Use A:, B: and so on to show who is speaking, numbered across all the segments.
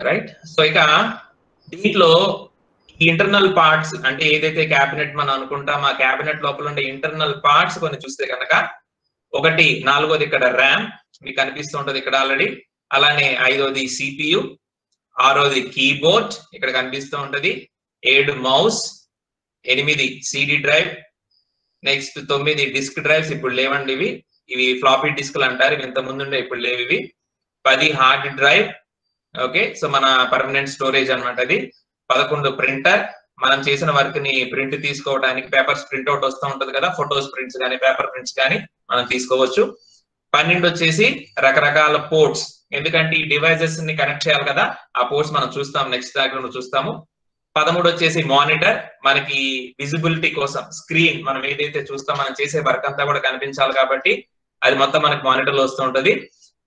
A: Right. So ఇక దీంట్లో internal parts అంటే ఏదైతే క్యాబినెట్ మనం అనుకుంటాం ఆ క్యాబినెట్ లోపల ఉండే ఇంటర్నల్ పార్ట్స్ కొన్ని చూస్తే కనుక ఒకటి నాలుగోది ఇక్కడ ర్యామ్ మీకు కనిపిస్తూ ఉంటది ఇక్కడ ఆల్రెడీ, అలానే ఐదోది సిపియు, ఆరోది కీబోర్డ్ ఇక్కడ కనిపిస్తూ ఉంటది, 7 mouse, 8 CD drive, next 9 disk drives ఇప్పుడు లేవండి ఇవి ఫ్లాపీ డిస్క్లు అంటారు, ఇవి ఇంత ముందుండే ఇప్పుడు లేవు ఇవి, 10 హార్డ్ డ్రైవ్. ఓకే, సో మన పర్మనెంట్ స్టోరేజ్ అన్నమాట అది. 11 ప్రింటర్, మనం చేసిన వర్క్ ని ప్రింట్ తీసుకోవడానికి పేపర్స్ ప్రింట్ అవుట్ వస్తూ ఉంటది కదా, ఫొటోస్ ప్రింట్స్ కానీ పేపర్ ప్రింట్స్ కానీ మనం తీసుకోవచ్చు. 12 వచ్చేసి రకరకాల పోర్ట్స్, ఎందుకంటే ఈ డివైజెస్ ని కనెక్ట్ చేయాలి కదా, ఆ పోర్ట్స్ మనం చూస్తాం నెక్స్ట్ డయాగ్రామ్ చూస్తాము. 13 వచ్చేసి మానిటర్, మనకి విజిబిలిటీ కోసం స్క్రీన్ మనం ఏదైతే చూస్తాం మనం చేసే వర్క్ అంతా కూడా కనిపించాలి కాబట్టి అది మొత్తం మనకి మానిటర్ లో వస్తూ ఉంటది.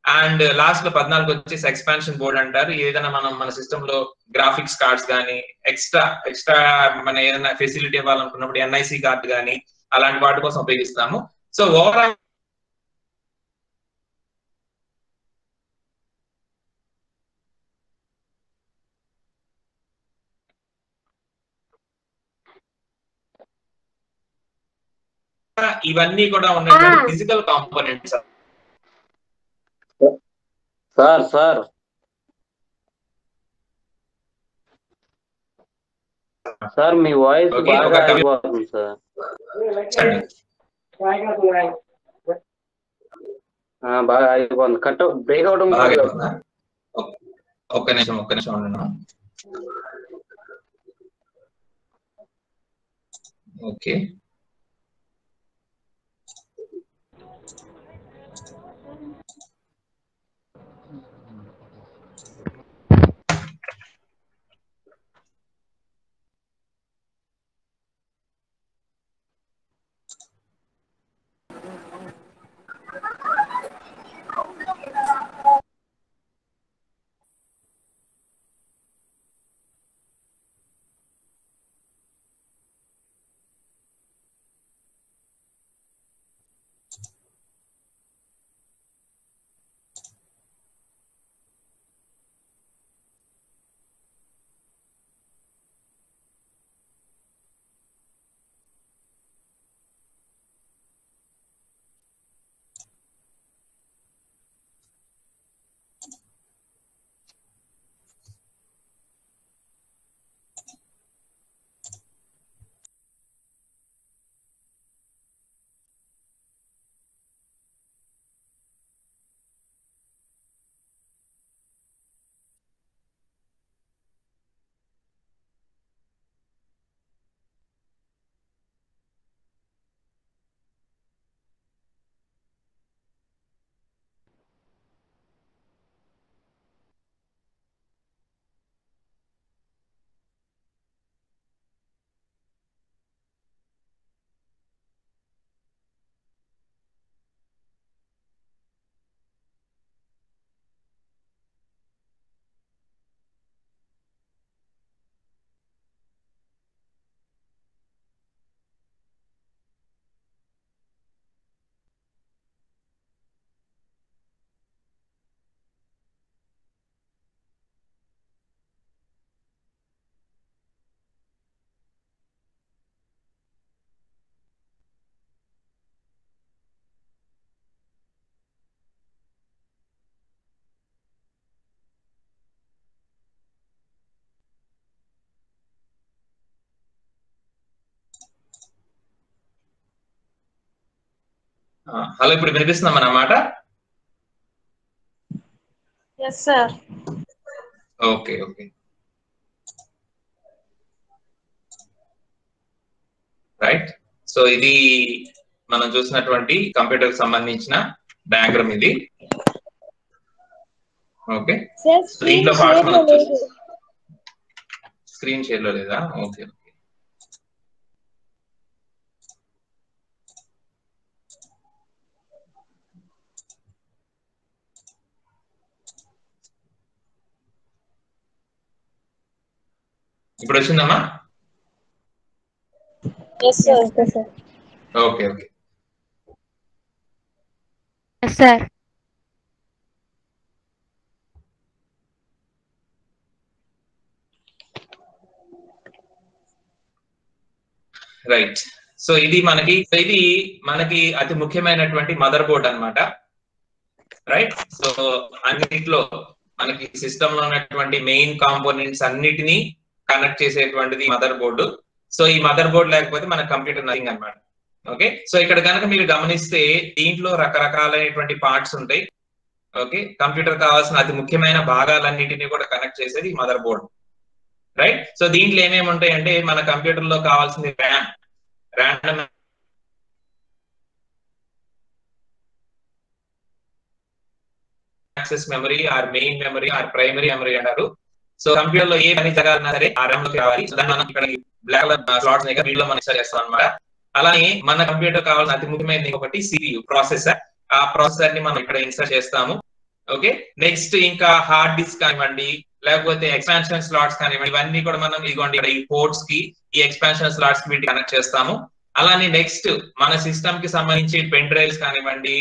A: అండ్ లాస్ట్ లో 14 వచ్చేసి ఎక్స్పాన్షన్ బోర్డ్ అంటారు, ఏదైనా మనం మన సిస్టమ్ లో గ్రాఫిక్స్ కార్డ్స్ కానీ ఎక్స్ట్రా మన ఏదైనా ఫెసిలిటీ ఇవ్వాలనుకున్నప్పుడు ఎన్ఐసి కార్డ్ కానీ అలాంటి వాటి కోసం ఉపయోగిస్తాము. సో ఓవరాల్ ఇవన్నీ కూడా ఉన్నటువంటి ఫిజికల్ కాంపోనెంట్స్.
B: సార్ సార్ మీ వాయిస్ బాగా అయిపోతుంది సార్. బాగా అయిపోతుంది, కట్ బ్రేక్ అవడం.
A: ఒక్క నిమిషం ఉండండి. ఓకే, హలో, ఇప్పుడు వినిపిస్తుందా అన్నమాట?
C: yes sir.
A: Okay, right. So ఇది మనం చూసినటువంటి కంప్యూటర్ కి సంబంధించిన డయాగ్రామ్ ఇది. ఓకే, దీంట్లో పార్ట్స్ మనం స్క్రీన్ షేర్ లో లేదా? ఓకే, ఇప్పుడు వచ్చిందమ్మా?
C: yes sir.
A: Okay,
C: yes sir.
A: Right. So ఇది మనకి అతి ముఖ్యమైనటువంటి మదర్ బోర్డ్ అన్నమాట. రైట్. సో అన్నిట్లో మనకి సిస్టమ్ లో ఉన్నటువంటి మెయిన్ కాంపోనెంట్స్ అన్నిటినీ కనెక్ట్ చేసేటువంటిది మదర్ బోర్డు. సో ఈ మదర్ బోర్డ్ లేకపోతే మన కంప్యూటర్ నథింగ్ అన్నమాట. ఓకే. సో ఇక్కడ కనుక మీరు గమనిస్తే దీంట్లో రకరకాలైనటువంటి పార్ట్స్ ఉంటాయి. ఓకే. కంప్యూటర్ కావాల్సిన అతి ముఖ్యమైన భాగాలన్నిటిని కూడా కనెక్ట్ చేసేది మదర్ బోర్డ్. రైట్. సో దీంట్లో ఏమేమి ఉంటాయి అంటే మన కంప్యూటర్ లో కావాల్సింది random access memory, or main memory, or primary memory అంటారు. సో కంప్యూటర్ లో ఏ పని జరగాలన్నా సరే ఆ ర్యామ్ లోకి రావాలి. సో దాన్ని మనం ఇక్కడ బ్లాక్ కలర్ స్లాట్స్ వీటిలో మనం ఇన్స్టాల్ చేస్తాం అన్నమాట. అలానే మన కంప్యూటర్ కావాల్సిన అతి ముఖ్యమైనది ఒకటి CPU ప్రాసెసర్. ఆ ప్రాసెసర్ ని మనం ఇక్కడ ఇన్స్టాల్ చేస్తాము. ఓకే. నెక్స్ట్ ఇంకా హార్డ్ డిస్క్ కానివ్వండి, లేకపోతే ఎక్స్పాన్షన్ స్లాట్స్ కానివ్వండి, ఇవన్నీ కూడా మనం ఇదిగోండి ఇక్కడ ఈ పోర్ట్స్ కి ఈ ఎక్స్పాన్షన్ స్లాట్స్ కి వీటికి కనెక్ట్ చేస్తాము. అలానే నెక్స్ట్ మన సిస్టమ్ కి సంబంధించి పెన్ డ్రైవ్స్ కానివ్వండి,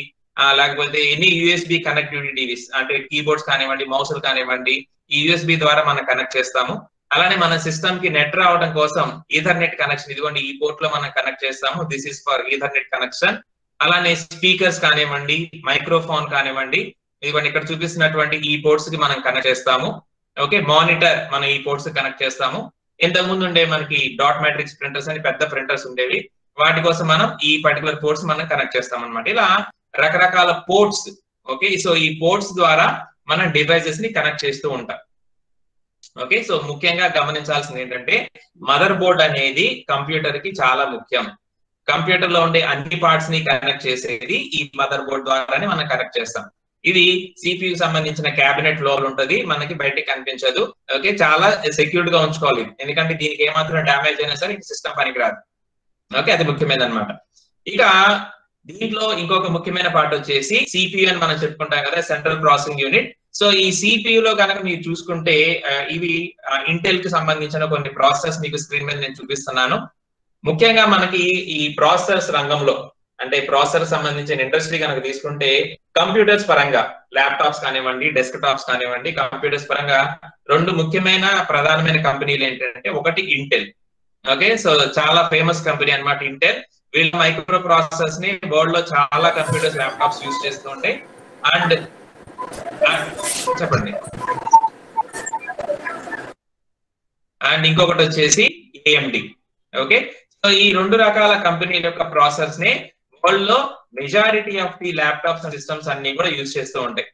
A: లేకపోతే ఎనీ యూఎస్బి కనెక్టివిటీ డివైస్ అంటే కీబోర్డ్స్ కానివ్వండి, మౌసులు కానివ్వండి, ఈ యూఎస్బి ద్వారా మనం కనెక్ట్ చేస్తాము. అలానే మన సిస్టమ్ కి నెట్ రావడం కోసం ఈథర్నెట్ కనెక్షన్ ఇదిగోండి ఈ పోర్ట్ లో మనం కనెక్ట్ చేస్తాము. This is for Ethernet connection. అలానే స్పీకర్స్ కానివ్వండి, మైక్రోఫోన్ కానివ్వండి, ఇదిగోండి ఇక్కడ చూపిస్తున్నటువంటి ఈ పోర్ట్స్ కి మనం కనెక్ట్ చేస్తాము. ఓకే. మానిటర్ మనం ఈ పోర్ట్స్ కనెక్ట్ చేస్తాము. ఇంతకు ముందు ఉండే మనకి డాట్ మ్యాట్రిక్స్ ప్రింటర్స్ అని పెద్ద ప్రింటర్స్ ఉండేవి, వాటి కోసం మనం ఈ పర్టికులర్ పోర్ట్స్ మనం కనెక్ట్ చేస్తాం అనమాట. ఇలా రకరకాల పోర్ట్స్. ఓకే. సో ఈ పోర్ట్స్ ద్వారా మనం డివైసెస్ ని కనెక్ట్ చేస్తూ ఉంటాం. ఓకే. సో ముఖ్యంగా గమనించాల్సింది ఏంటంటే మదర్ బోర్డ్ అనేది కంప్యూటర్ కి చాలా ముఖ్యం. కంప్యూటర్ లో ఉండే అన్ని పార్ట్స్ ని కనెక్ట్ చేసేది ఈ మదర్ బోర్డ్ ద్వారానే మనం కనెక్ట్ చేస్తాం. ఇది CPU సంబంధించిన క్యాబినెట్ లోపల ఉంటది, మనకి బయటకి కనిపించదు. ఓకే. చాలా సెక్యూర్డ్ గా ఉంచుకోవాలి, ఎందుకంటే దీనికి ఏమాత్రం డ్యామేజ్ అయినా సరే సిస్టమ్ పనికిరాదు. ఓకే. అది ముఖ్యమైనది అనమాట. ఇక దీంట్లో ఇంకొక ముఖ్యమైన పార్ట్ వచ్చేసి CPU అని మనం చెప్పుకుంటాం కదా, సెంట్రల్ ప్రాసెసింగ్ యూనిట్. సో ఈ CPU లో కనుక మీరు చూసుకుంటే ఇవి ఇంటెల్ కి సంబంధించిన కొన్ని ప్రాసెస్ మీకు స్క్రీన్ మీద నేను చూపిస్తున్నాను. ముఖ్యంగా మనకి ఈ ప్రాసెసర్స్ రంగంలో అంటే ప్రాసెసర్ సంబంధించిన ఇండస్ట్రీ కనుక తీసుకుంటే కంప్యూటర్స్ పరంగా ల్యాప్టాప్స్ కానివ్వండి, డెస్క్ టాప్స్ కానివ్వండి, కంప్యూటర్స్ పరంగా రెండు ముఖ్యమైన ప్రధానమైన కంపెనీలు ఏంటంటే ఒకటి ఇంటెల్. ఓకే. సో చాలా ఫేమస్ కంపెనీ అన్నమాట ఇంటెల్. వీళ్ళ మైక్రో ప్రాసెసర్స్ ని వరల్డ్ లో చాలా కంప్యూటర్స్, ల్యాప్టాప్స్ యూజ్ చేస్తూ ఉంటాయి. అండ్ చెప్పండి. అండ్ ఇంకొకటి వచ్చేసి AMD. ఓకే. సో ఈ రెండు రకాల కంపెనీల యొక్క ప్రాసెసర్స్ ని వరల్డ్ లో majority of the laptops and systems అన్ని కూడా యూజ్ చేస్తూ ఉంటాయి.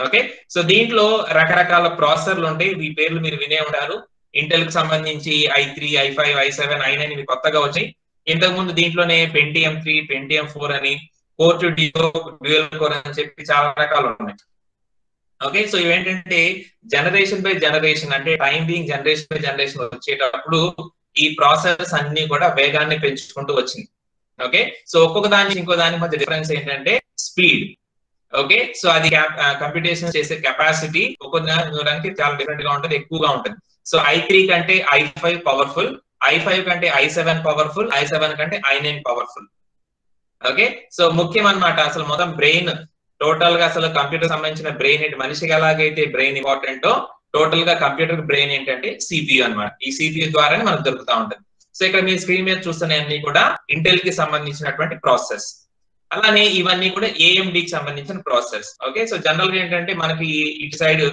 A: ఓకే. సో దీంట్లో రకరకాల ప్రాసెసర్లు ఉంటాయి, ఈ పేర్లు మీరు వినే ఉంటారు. ఇంటెల్ కి సంబంధించి i3, i5, i7, i9 ఇవి కొత్తగా వచ్చాయి. ఇంతకు ముందు దీంట్లోనే Pentium 3, Pentium 4 అని, Core 2 డ్యూయల్ కోర్ అని చెప్పి చాలా రకాలు ఉన్నాయి. ఓకే. సో ఇవేంటంటే జనరేషన్ బై జనరేషన్ అంటే time being generation by generation వచ్చేటప్పుడు ఈ ప్రాసెస్ అన్ని కూడా వేగాన్ని పెంచుకుంటూ వచ్చింది. ఓకే. సో ఒక్కొక్క దానికి ఇంకో దానికి మధ్య డిఫరెన్స్ ఏంటంటే స్పీడ్. ఓకే. సో అది కంప్యూటేషన్ చేసే కెపాసిటీ ఒక్కొక్క దానికి చాలా డిఫరెంట్ గా ఉంటుంది, ఎక్కువగా ఉంటుంది. సో i3 కంటే i5 పవర్ఫుల్, i5 కంటే i7 పవర్ఫుల్, i7 కంటే i9 పవర్ఫుల్. ఓకే. సో ముఖ్యం అన్నమాట. అసలు మొత్తం బ్రెయిన్ టోటల్ గా అసలు కంప్యూటర్ సంబంధించిన బ్రెయిన్ ఏంటి, మనిషికి ఎలాగైతే బ్రెయిన్ ఇంపార్టెంటో టోటల్ గా కంప్యూటర్ బ్రెయిన్ ఏంటంటే CPU అన్నమాట. ఈ CPU ద్వారానే మనకు దొరుకుతూ ఉంటుంది. సో ఇక్కడ మీ స్క్రీన్ మీద చూస్తున్న అన్ని కూడా ఇంటెల్ కి సంబంధించినటువంటి ప్రాసెస్. అలానే ఇవన్నీ కూడా AMD కి సంబంధించిన ప్రాసెస్. ఓకే. సో జనరల్ గా ఏంటంటే మనకి ఇటు సైడ్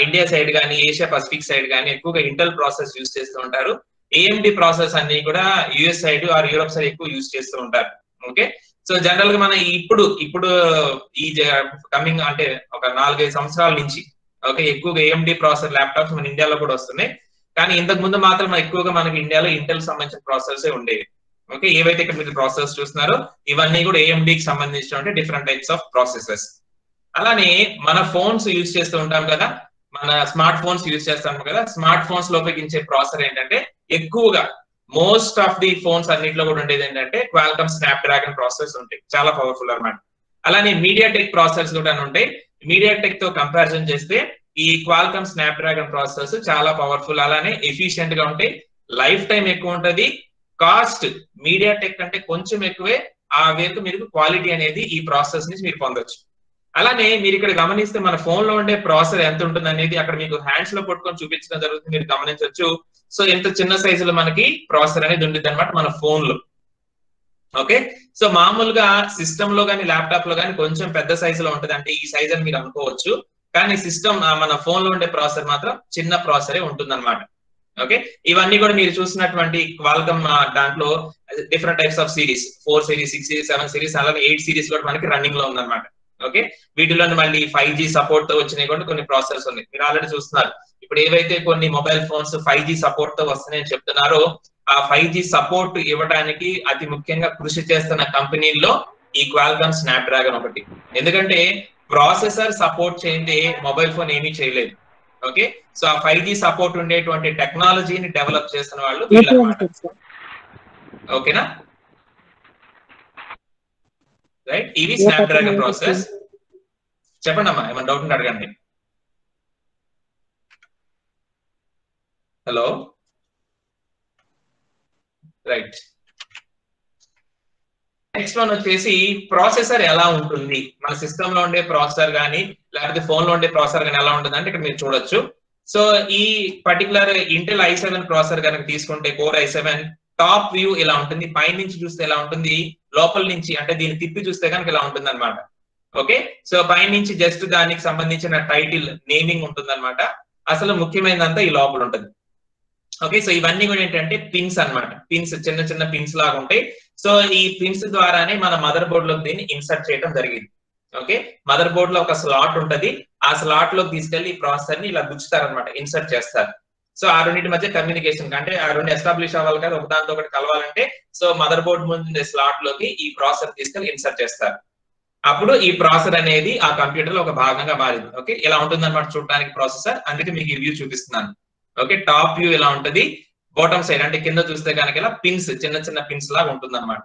A: ఇండియా సైడ్ కానీ, ఏషియా పసిఫిక్ సైడ్ కానీ ఎక్కువగా ఇంటెల్ ప్రాసెస్ యూజ్ చేస్తూ ఉంటారు. AMD ప్రాసెస్ అన్ని కూడా US side or Europe side ఎక్కువ యూజ్ చేస్తూ ఉంటారు. ఓకే. సో జనరల్ గా మన ఇప్పుడు ఈ కమింగ్ అంటే ఒక 4-5 సంవత్సరాల నుంచి ఓకే ఎక్కువగా AMD ప్రాసెసర్ ల్యాప్టాప్స్ మన ఇండియాలో కూడా వస్తున్నాయి. కానీ ఇంతకు ముందు మాత్రం ఎక్కువగా మనకి ఇండియాలో ఇంటెల్ సంబంధించిన ప్రాసెసర్స్ ఉండేవి. ఓకే. ఏవైతే ఇక్కడ మీరు ప్రాసెసర్స్ చూస్తున్నారో ఇవన్నీ కూడా AMD కి సంబంధించిన డిఫరెంట్ టైప్స్ ఆఫ్ ప్రాసెసర్స్. అలానే మన ఫోన్స్ యూజ్ చేస్తూ ఉంటాం కదా, మన స్మార్ట్ ఫోన్స్ యూజ్ చేస్తాం కదా, స్మార్ట్ ఫోన్స్ లో ఉపయోగించే ప్రాసెసర్ ఏంటంటే ఎక్కువగా మోస్ట్ ఆఫ్ ది ఫోన్స్ అన్నింటిలో కూడా ఉండేది ఏంటంటే క్వాల్కమ్ స్నాప్డ్రాగన్ ప్రాసెసర్స్ ఉంటాయి, చాలా పవర్ఫుల్ అన్నమాట. అలానే మీడియాటెక్ ప్రాసెసర్స్ కూడా ఉంటాయి. మీడియాటెక్ తో కంపారిజన్ చేస్తే ఈ క్వాల్కమ్ స్నాప్డ్రాగన్ ప్రాసెసర్స్ చాలా పవర్ఫుల్, అలానే ఎఫిషియెంట్ గా ఉంటాయి, లైఫ్ టైం ఎక్కువ ఉంటది, కాస్ట్ మీడియాటెక్ అంటే కొంచెం ఎక్కువే, ఆ వేపు మీరు క్వాలిటీ అనేది ఈ ప్రాసెస్ నుంచి మీరు పొందొచ్చు. అలానే మీరు ఇక్కడ గమనిస్తే మన ఫోన్ లో ఉండే ప్రాసెసర్ ఎంత ఉంటుంది అనేది అక్కడ మీకు హ్యాండ్స్ లో పట్టుకొని చూపించడం జరుగుతుంది, మీరు గమనించవచ్చు. సో ఎంత చిన్న సైజులో మనకి ప్రాసెసర్ అనేది ఉంటుంది అనమాట మన ఫోన్ లో. ఓకే, సో మామూలుగా సిస్టమ్ లో కానీ ల్యాప్టాప్ లో కానీ కొంచెం పెద్ద సైజులో ఉంటుంది, అంటే ఈ సైజ్ అని మీరు అనుకోవచ్చు. కానీ సిస్టమ్ మన ఫోన్ లో ఉండే ప్రాసెసర్ మాత్రం చిన్న ప్రాసెసరే ఉంటుంది అనమాట. ఓకే, ఇవన్నీ కూడా మీరు చూసినటువంటి క్వాల్కమ్ దాంట్లో different types of series, 4 series, 6 series, 7 series, అలాగే 8 సిరీస్ కూడా మనకి రన్నింగ్ లో ఉందన్నమాట. ఓకే, వీటిలో మళ్ళీ 5G సపోర్ట్ తో వచ్చినాయి కూడా కొన్ని ప్రాసెసర్స్ ఉన్నాయి, మీరు ఆల్రెడీ చూస్తున్నారు. ఇప్పుడు ఏవైతే కొన్ని మొబైల్ ఫోన్స్ 5G సపోర్ట్ తో వస్తున్నాయని చెప్తున్నారో, ఆ 5G సపోర్ట్ ఇవ్వడానికి అతి ముఖ్యంగా కృషి చేస్తున్న కంపెనీల్లో ఈ క్వాల్కమ్ స్నాప్డ్రాగన్ ఒకటి. ఎందుకంటే ప్రాసెసర్ సపోర్ట్ చేయండి మొబైల్ ఫోన్ ఏమీ చేయలేదు. ఓకే, సో ఆ 5G సపోర్ట్ ఉండేటువంటి టెక్నాలజీని డెవలప్ చేస్తున్న వాళ్ళు వీళ్ళన్నమాట. ఓకేనా, రైట్, ఇవి స్నాప్డ్రాగన్ ప్రాసెస్. చెప్పండి అమ్మా, ఏమైనా డౌట్ ఉంటే అడగండి. Hello, right. నెక్స్ట్ వన్ వచ్చేసి ప్రాసెసర్ ఎలా ఉంటుంది, మన సిస్టమ్ లో ఉండే ప్రాసెసర్ కానీ లేకపోతే ఫోన్ లో ఉండే ప్రాసెసర్ కానీ ఎలా ఉంటుంది అంటే ఇక్కడ మీరు చూడొచ్చు. సో ఈ పర్టికులర్ ఇంటెల్ i7 ప్రాసెసర్ కనుక తీసుకుంటే కోర్ i7 టాప్ వ్యూ ఇలా ఉంటుంది, పై నుంచి చూస్తే ఎలా ఉంటుంది, లోపల నుంచి అంటే దీన్ని తిప్పి చూస్తే కనుక ఇలా ఉంటుంది అనమాట. ఓకే, సో పై నుంచి జస్ట్ దానికి సంబంధించిన టైటిల్ నేమింగ్ ఉంటుంది అనమాట. అసలు ముఖ్యమైనదంతా ఈ లోపల ఉంటుంది. ఓకే, సో ఇవన్నీ కూడా ఏంటంటే పిన్స్ అన్నమాట, పిన్స్ చిన్న చిన్న పిన్స్ లాగా ఉంటాయి. సో ఈ పిన్స్ ద్వారానే మన మదర్ బోర్డ్ లో దీన్ని ఇన్సర్ట్ చేయడం జరిగింది. ఓకే, మదర్ బోర్డ్ లో ఒక స్లాట్ ఉంటది, ఆ స్లాట్ లో తీసుకెళ్లి ఈ ప్రాసెసర్ ని ఇలా గుచ్చుతారనమాట, ఇన్సర్ట్ చేస్తారు. సో ఆ రెండింటి మధ్య కమ్యూనికేషన్ అంటే ఆ రెండు ఎస్టాబ్లిష్ అవ్వాలి కదా, ఒకదాంతో ఒకటి కలవాలంటే. సో మదర్ బోర్డ్ ముందు స్లాట్ లోకి ఈ ప్రాసెసర్ తీసుకెళ్లి ఇన్సర్ట్ చేస్తారు. అప్పుడు ఈ ప్రాసెసర్ అనేది ఆ కంప్యూటర్ లో ఒక భాగంగా మారింది. ఓకే, ఇలా ఉంటుంది అనమాట చూడడానికి ప్రాసెసర్, అందుకే మీకు ఈ వ్యూ చూపిస్తున్నాను. ఓకే, టాప్ వ్యూ ఇలా ఉంటది, బాటమ్ సైడ్ అంటే కింద చూస్తే కనుక ఇలా పిన్స్, చిన్న చిన్న పిన్స్ లాగా ఉంటుంది అనమాట.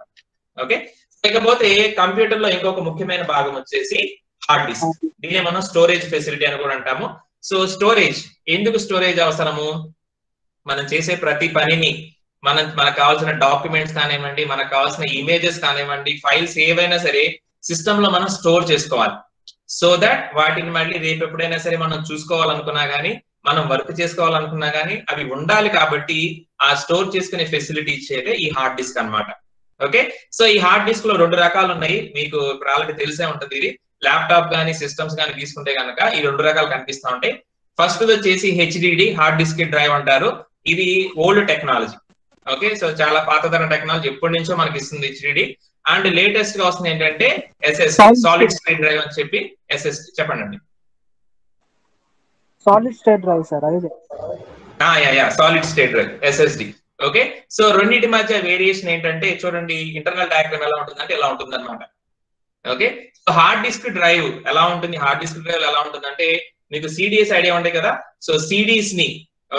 A: ఓకే, ఇకపోతే కంప్యూటర్ లో ఇంకొక ముఖ్యమైన భాగం వచ్చేసి హార్డ్ డిస్క్. దీన్ని మనం స్టోరేజ్ ఫెసిలిటీ అని కూడా అంటాము. సో స్టోరేజ్, ఎందుకు స్టోరేజ్ అవసరము, మనం చేసే ప్రతి పనిని మనకు కావాల్సిన డాక్యుమెంట్స్ కానివ్వండి, మనకు కావాల్సిన ఇమేజెస్ కానివ్వండి, ఫైల్స్ ఏవైనా సరే సిస్టమ్ లో మనం స్టోర్ చేసుకోవాలి. సో దట్ వాటిని మళ్ళీ రేపు ఎప్పుడైనా సరే మనం చూసుకోవాలనుకున్నా గానీ, మనం వర్క్ చేసుకోవాలనుకున్నా గానీ అవి ఉండాలి. కాబట్టి ఆ స్టోర్ చేసుకునే ఫెసిలిటీ ఇచ్చేదే ఈ హార్డ్ డిస్క్ అన్నమాట. ఓకే, సో ఈ హార్డ్ డిస్క్ లో 2 రకాలు ఉన్నాయి, మీకు ఇప్పుడు ఆల్రెడీ తెలిసే ఉంటుంది. ఇది ల్యాప్టాప్ కానీ సిస్టమ్స్ కానీ తీసుకుంటే కనుక ఈ 2 రకాలు కనిపిస్తూ ఉంటాయి. ఫస్ట్ వచ్చేసి HDD హార్డ్ డిస్క్ డ్రైవ్ అంటారు, ఇది ఓల్డ్ టెక్నాలజీ. ఓకే, సో చాలా పాతతరం టెక్నాలజీ, ఎప్పటి నుంచో మనకి ఇస్తుంది HDD. అండ్ లేటెస్ట్ గా వస్తుంది ఏంటంటే SSD, సాలిడ్ స్టేట్ డ్రైవ్ అని చెప్పి SSD. చెప్పండి.
D: సాలిడ్ స్టేట్ డ్రైవ్ సార్, అదే
A: solid state drive SSD. Okay, so రెండింటి మధ్య వేరియేషన్ ఏంటంటే చూడండి, ఇంటర్నల్ డయాగ్రామ్ ఎలా ఉంటుంది అంటే ఇలా ఉంటుంది అనమాట. Okay, so hard disk drive ఎలా ఉంటుంది, హార్డ్ డిస్క్ డ్రైవ్ ఎలా ఉంటుంది అంటే మీకు CDs ఐడియా ఉంటాయి కదా. సో CDs ని,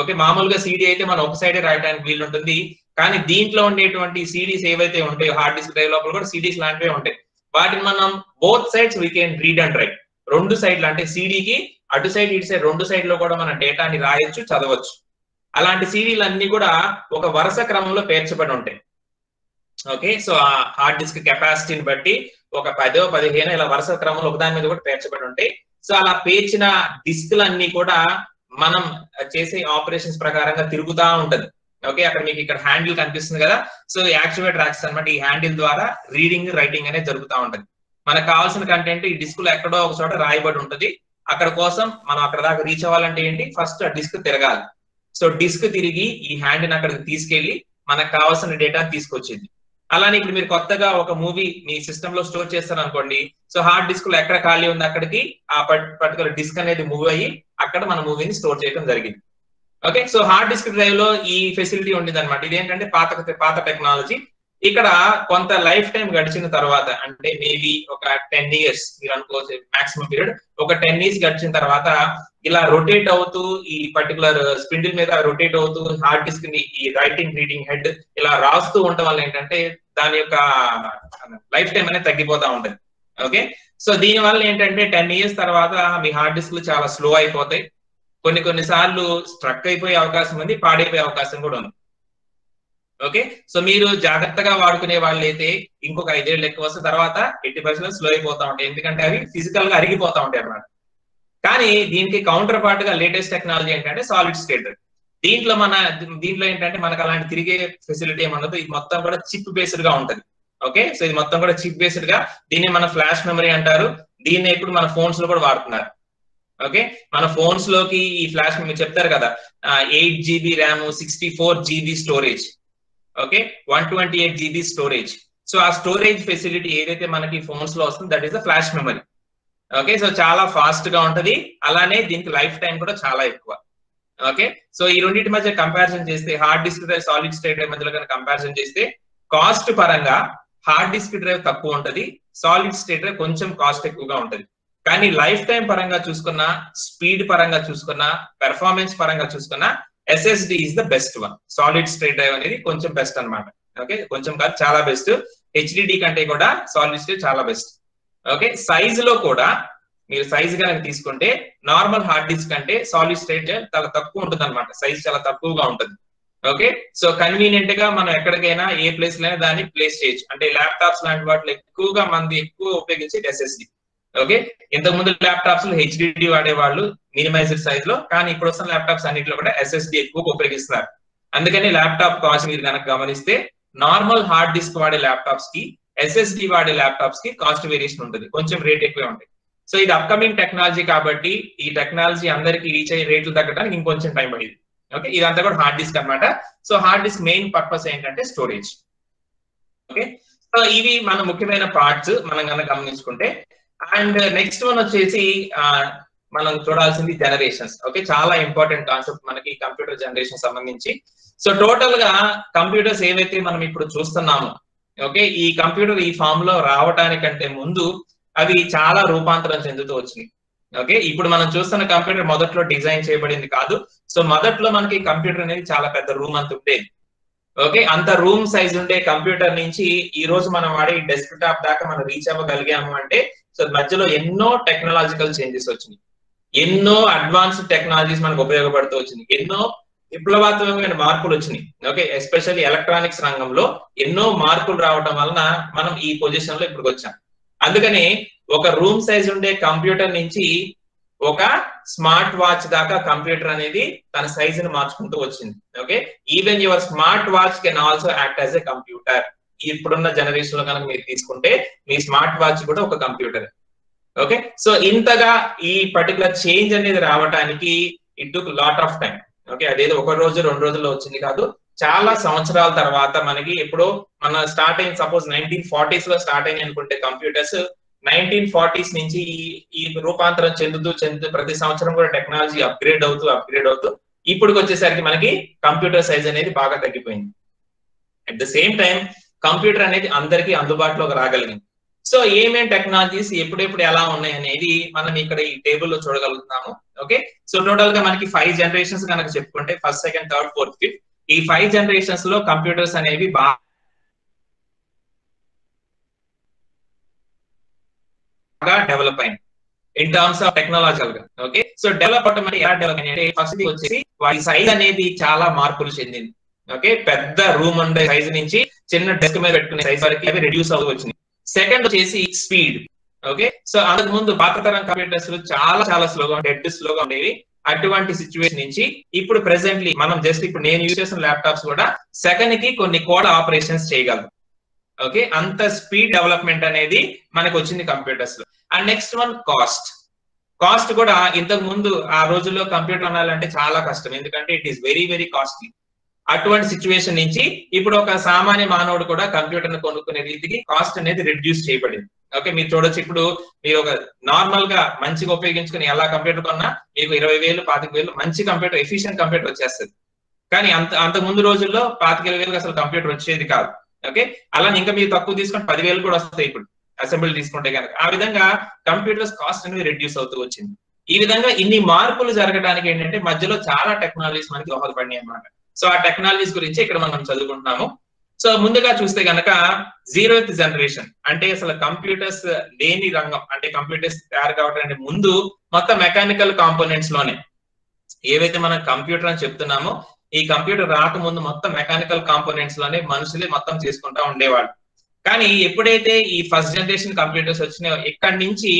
A: ఓకే, మామూలుగా CD అయితే మనం ఒక సైడే రాయడానికి వీలు ఉంటుంది. కానీ దీంట్లో ఉండేటువంటి CDs ఏవైతే ఉంటాయో హార్డ్ డిస్క్ డ్రైవ్ లోపల కూడా CDs లాంటివే ఉంటాయి. వాటిని మనం both sides we can read and right, 2 సైడ్లు అంటే CDకి అటు సైడ్ ఇటు సైడ్ 2 సైడ్ లో కూడా మన డేటాని రాయొచ్చు, చదవచ్చు. అలాంటి CDలు అన్ని కూడా ఒక వరుస క్రమంలో పేర్చబడి ఉంటాయి. ఓకే, సో ఆ హార్డ్ డిస్క్ కెపాసిటీని బట్టి ఒక 10 15 ఇలా వరుస క్రమంలో ఒకదాని మీద కూడా పేర్చబడి ఉంటాయి. సో అలా పేర్చిన డిస్క్లన్నీ కూడా మనం చేసే ఆపరేషన్స్ ప్రకారంగా తిరుగుతూ ఉంటది. ఓకే, అక్కడ మీకు ఇక్కడ హ్యాండిల్ కనిపిస్తుంది కదా. సో యాక్చువేటర్ యాక్సెస్ అన్నమాట, ఈ హ్యాండిల్ ద్వారా రీడింగ్ రైటింగ్ అనేది జరుగుతూ ఉంటది. మనకు కావాల్సిన కంటెంట్ ఈ డిస్క్ లో ఎక్కడో ఒక చోట రాయబడి ఉంటది. అక్కడ కోసం మనం అక్కడ దాకా రీచ్ అవ్వాలంటే ఏంటి, ఫస్ట్ ఆ డిస్క్ తిరగాలి. సో డిస్క్ తిరిగి ఈ హ్యాండ్ అక్కడికి తీసుకెళ్లి మనకు కావాల్సిన డేటా తీసుకొచ్చింది. అలానే ఇప్పుడు మీరు కొత్తగా ఒక మూవీ మీ సిస్టమ్ లో స్టోర్ చేస్తారు అనుకోండి, సో హార్డ్ డిస్క్ లో ఎక్కడ ఖాళీ ఉంది అక్కడికి ఆ పర్టికులర్ డిస్క్ అనేది మూవ్ అయ్యి అక్కడ మన మూవీని స్టోర్ చేయడం జరిగింది. Okay, so hard disk drive లో ఈ ఫెసిలిటీ ఉండేది అనమాట. ఇదేంటంటే పాత టెక్నాలజీ. ఇక్కడ కొంత లైఫ్ టైం గడిచిన తర్వాత, అంటే మేబీ ఒక 10 years మీరు అనుకోవచ్చు మాక్సిమం పీరియడ్, ఒక 10 years గడిచిన తర్వాత ఇలా రొటేట్ అవుతూ ఈ పర్టికులర్ స్పిన్డిల్ మీద రొటేట్ అవుతూ హార్డ్ డిస్క్ ని ఈ రైటింగ్ రీడింగ్ హెడ్ ఇలా రాస్తూ ఉండటం వల్ల ఏంటంటే దాని యొక్క లైఫ్ టైం అనేది తగ్గిపోతా ఉంటది. ఓకే, సో దీని వల్ల ఏంటంటే 10 years తర్వాత మీ హార్డ్ డిస్క్లు చాలా స్లో అయిపోతాయి. కొన్నిసార్లు స్ట్రక్ అయిపోయే అవకాశం ఉంది, పాడైపోయే అవకాశం కూడా ఉంది. ఓకే, సో మీరు జాగ్రత్తగా వాడుకునే వాళ్ళు అయితే ఇంకొక 5 ఏళ్ళు ఎక్కువ వస్తే తర్వాత 80% స్లో అయిపోతా ఉంటాయి, ఎందుకంటే అవి ఫిజికల్ గా అరిగిపోతా ఉంటాయి అన్నమాట. కానీ దీనికి కౌంటర్ పార్ట్ గా లేటెస్ట్ టెక్నాలజీ ఏంటంటే సాలిడ్ స్టేట్. దీంట్లో ఏంటంటే మనకు అలాంటి తిరిగే ఫెసిలిటీ ఏమన్నది, ఇది మొత్తం కూడా చిప్ బేస్డ్ గా ఉంటది. ఓకే, సో ఇది మొత్తం కూడా చిప్ బేస్డ్ గా, దీన్ని మన ఫ్లాష్ మెమరీ అంటారు. దీన్ని ఇప్పుడు మన ఫోన్స్ లో కూడా వాడుతున్నారు. ఓకే, మన ఫోన్స్ లోకి ఈ ఫ్లాష్ మెమరీ చెప్తారు కదా, 8 GB RAM, 64 GB storage, okay, 128 GB storage. So ఆ స్టోరేజ్ ఫెసిలిటీ ఏదైతే మనకి ఫోన్స్ లో వస్తుంది, that is the flash memory. Okay, so చాలా ఫాస్ట్ గా ఉంటది, అలానే దీనికి లైఫ్ టైం కూడా చాలా ఎక్కువ. ఓకే, సో ఈ రెండింటి మధ్య కంపారిజన్ చేస్తే, hard disk drive, solid state drive మధ్యలో కనుక కంపారిజన్ చేస్తే, కాస్ట్ పరంగా హార్డ్ డిస్క్ డ్రైవ్ తక్కువ ఉంటది, సాలిడ్ స్టేట్ డ్రైవ్ కొంచెం కాస్ట్ ఎక్కువగా ఉంటది. కానీ లైఫ్ టైం పరంగా చూసుకున్నా, స్పీడ్ పరంగా చూసుకున్నా, పెర్ఫార్మెన్స్ పరంగా చూసుకున్నా, SSD is the best one. Solid state drive అనేది కొంచెం బెస్ట్ అనమాట. ఓకే, కొంచెం కాదు, చాలా బెస్ట్. HDD కంటే కూడా సాలిడ్ స్టేట్ చాలా బెస్ట్. ఓకే, సైజ్ లో కూడా మీరు సైజ్ గా తీసుకుంటే నార్మల్ హార్డ్ డిస్క్ అంటే సాలిడ్ స్టేట్ చాలా తక్కువ ఉంటుంది అనమాట, సైజ్ చాలా తక్కువగా ఉంటుంది. ఓకే, సో కన్వీనియంట్ గా మనం ఎక్కడికైనా ఏ ప్లేస్ లో దాన్ని ప్లేస్ చేయొచ్చు. అంటే ల్యాప్టాప్స్ లాంటి వాటిలో ఎక్కువగా మంది ఎక్కువ ఉపయోగించేది SSD. ఓకే, ఇంతకు ముందు ల్యాప్టాప్స్ లో HDD వాడేవాళ్ళు మినిమైజ్డ్ సైజ్ లో, కానీ ఇప్పుడు వస్తున్న ల్యాప్టాప్స్ అన్నింటిలో కూడా SSD ఎక్కువగా ఉపయోగిస్తున్నారు. అందుకని ల్యాప్టాప్ కాస్ట్ మీరు కనుక గమనిస్తే, నార్మల్ హార్డ్ డిస్క్ వాడే ల్యాప్టాప్స్ కి SSD వాడే ల్యాప్టాప్స్ కి కాస్ట్ వేరియేషన్ ఉంటుంది, కొంచెం రేట్ ఎక్కువే ఉంటాయి. సో ఇది అప్కమింగ్ టెక్నాలజీ కాబట్టి, ఈ టెక్నాలజీ అందరికి రీచ్ అయ్యే రేట్లు తగ్గడానికి ఇంకొంచెం టైం పడింది. ఓకే, ఇదంతా కూడా హార్డ్ డిస్క్ అనమాట. So hard disk main purpose ఏంటంటే స్టోరేజ్. ఓకే, సో ఇవి మన ముఖ్యమైన పార్ట్స్ మనం కనుక గమనించుకుంటే. అండ్ నెక్స్ట్ వన్ వచ్చేసి మనం చూడాల్సింది జనరేషన్స్. ఓకే, చాలా ఇంపార్టెంట్ కాన్సెప్ట్ మనకి కంప్యూటర్ జనరేషన్ సంబంధించి. సో టోటల్ గా కంప్యూటర్స్ ఏవైతే మనం ఇప్పుడు చూస్తున్నామో, ఓకే, ఈ కంప్యూటర్ ఈ ఫామ్ లో రావటానికంటే ముందు అవి చాలా రూపాంతరం చెందుతూ వచ్చినాయి. ఓకే, ఇప్పుడు మనం చూస్తున్న కంప్యూటర్ మొదట్లో డిజైన్ చేయబడింది కాదు. సో మొదట్లో మనకి కంప్యూటర్ అనేది చాలా పెద్ద రూమ్ అంత ఉండేది. ఓకే, అంత రూమ్ సైజ్ ఉండే కంప్యూటర్ నుంచి ఈ రోజు మనం వాడే డెస్క్ టాప్ దాకా మనం రీచ్ అవ్వగలిగాము అంటే, సో మధ్యలో ఎన్నో టెక్నాలజికల్ చేంజెస్ వచ్చినాయి, ఎన్నో అడ్వాన్స్డ్ టెక్నాలజీస్ మనకు ఉపయోగపడుతూ వచ్చినాయి, ఎన్నో విప్లవాత్మకమైన మార్పులు వచ్చినాయి. ఓకే, ఎస్పెషల్లీ ఎలక్ట్రానిక్స్ రంగంలో ఎన్నో మార్పులు రావడం వలన మనం ఈ పొజిషన్ లో ఇప్పుడు వచ్చాం. అందుకని ఒక రూమ్ సైజ్ ఉండే కంప్యూటర్ నుంచి ఒక స్మార్ట్ వాచ్ దాకా కంప్యూటర్ అనేది తన సైజ్ ని మార్చుకుంటూ వచ్చింది. Okay, even your smart watch can also act as a computer. ఇప్పుడున్న జనరేషన్ లో కనుక మీరు తీసుకుంటే మీ స్మార్ట్ వాచ్ కూడా ఒక కంప్యూటర్. ఓకే, సో ఇంతగా ఈ పర్టికులర్ చేంజ్ అనేది రావడానికి it took lot of time. Okay, అదేదో ఒక రోజు 2 రోజుల్లో వచ్చింది కాదు, చాలా సంవత్సరాల తర్వాత మనకి ఎప్పుడో మన స్టార్ట్ అయిన, సపోజ్ 1940s లో స్టార్ట్ అయినాయి అనుకుంటే కంప్యూటర్స్, 1940s నుంచి ఈ రూపాంతరం చెందుతూ ప్రతి సంవత్సరం కూడా టెక్నాలజీ అప్గ్రేడ్ అవుతూ ఇప్పటికి వచ్చేసరికి మనకి కంప్యూటర్ సైజ్ అనేది బాగా తగ్గిపోయింది. At the same time computer అనేది అందరికీ అందుబాటులోకి రాగలిగింది. సో ఏమేం టెక్నాలజీస్ ఎప్పుడెప్పుడు ఎలా ఉన్నాయి అనేది మనం ఇక్కడ ఈ టేబుల్ లో చూడగలుగుతున్నాము. ఓకే, సో టోటల్ గా మనకి 5 జనరేషన్స్ కనుక చెప్పుకుంటే, first, second, third, fourth, fifth, ఈ 5 జనరేషన్స్ లో కంప్యూటర్స్ అనేవి బాగా డెవలప్ అయింది ఇన్ టర్మ్స్ ఆఫ్ టెక్నాలజికల్ గా. ఓకే, సో డెవలప్ అవటం అంటే ఎలా డెవలప్ అయ్యింది అంటే, ఫస్ట్ వచ్చేసి వాటి సైజ్ అనేది చాలా మార్పులు చెందింది. ఓకే, పెద్ద రూమ్ ఉండే సైజ్ నుంచి చిన్న డెస్క్ మీద పెట్టుకునే సైజ్ వరకు అవి రెడ్యూస్ అవుతూ వచ్చింది. సెకండ్ వచ్చేసి స్పీడ్. ఓకే, సో అంతకు ముందు పాత తరం కంప్యూటర్స్ చాలా స్లోగా ఉండేవి. అటువంటి సిచ్యువేషన్ నుంచి ఇప్పుడు ప్రెసెంట్లీ మనం జస్ట్ ఇప్పుడు నేను యూజ్ చేసిన ల్యాప్టాప్స్ కూడా సెకండ్ కి కొన్ని కోడ్ ఆపరేషన్స్ చేయగలరు. ఓకే, అంత స్పీడ్ డెవలప్మెంట్ అనేది మనకు వచ్చింది కంప్యూటర్స్ లో. అండ్ నెక్స్ట్ వన్ కాస్ట్ కూడా ఇంతకు ముందు ఆ రోజుల్లో కంప్యూటర్ అనాలంటే చాలా కష్టం, ఎందుకంటే it is very very costly. అటువంటి సిచ్యువేషన్ నుంచి ఇప్పుడు ఒక సామాన్య మానవుడు కూడా కంప్యూటర్ ను కొనుక్కునే రీతికి కాస్ట్ అనేది రిడ్యూస్ చేయబడింది. ఓకే, మీరు చూడొచ్చు, ఇప్పుడు మీరు ఒక నార్మల్ గా మంచిగా ఉపయోగించుకుని ఎలా కంప్యూటర్ కొన్నా మీకు 20,000 25,000 మంచి కంప్యూటర్, ఎఫిషియెంట్ కంప్యూటర్ వచ్చేస్తుంది. కానీ అంత ముందు రోజుల్లో 25,000 అసలు కంప్యూటర్ వచ్చేది కాదు. ఓకే, అలా ఇంకా మీరు తక్కువ తీసుకుంటే 10,000 కూడా వస్తాయి ఇప్పుడు అసెంబ్లీ తీసుకుంటే కనుక. ఆ విధంగా కంప్యూటర్స్ కాస్ట్ అనేది రెడ్యూస్ అవుతూ వచ్చింది. ఈ విధంగా ఇన్ని మార్పులు జరగడానికి ఏంటంటే మధ్యలో చాలా టెక్నాలజీస్ మనకి దోహదపడినాయి అన్నమాట. సో ఆ టెక్నాలజీస్ గురించి ఇక్కడ మనం చదువుకుంటున్నాము. సో ముందుగా చూస్తే కనుక 0th జనరేషన్ అంటే అసలు కంప్యూటర్స్ లేని రంగం, అంటే కంప్యూటర్స్ తయారు కావడానికి ముందు మొత్తం మెకానికల్ కాంపోనెంట్స్ లోనే ఏవైతే మనం కంప్యూటర్ అని చెప్తున్నామో, ఈ కంప్యూటర్ రాకముందు మొత్తం మెకానికల్ కాంపోనెంట్స్ లోనే మనుషులే మొత్తం చేసుకుంటా ఉండేవాళ్ళు. కానీ ఎప్పుడైతే ఈ ఫస్ట్ జనరేషన్ కంప్యూటర్స్ వచ్చినాయో ఇక్కడి నుంచి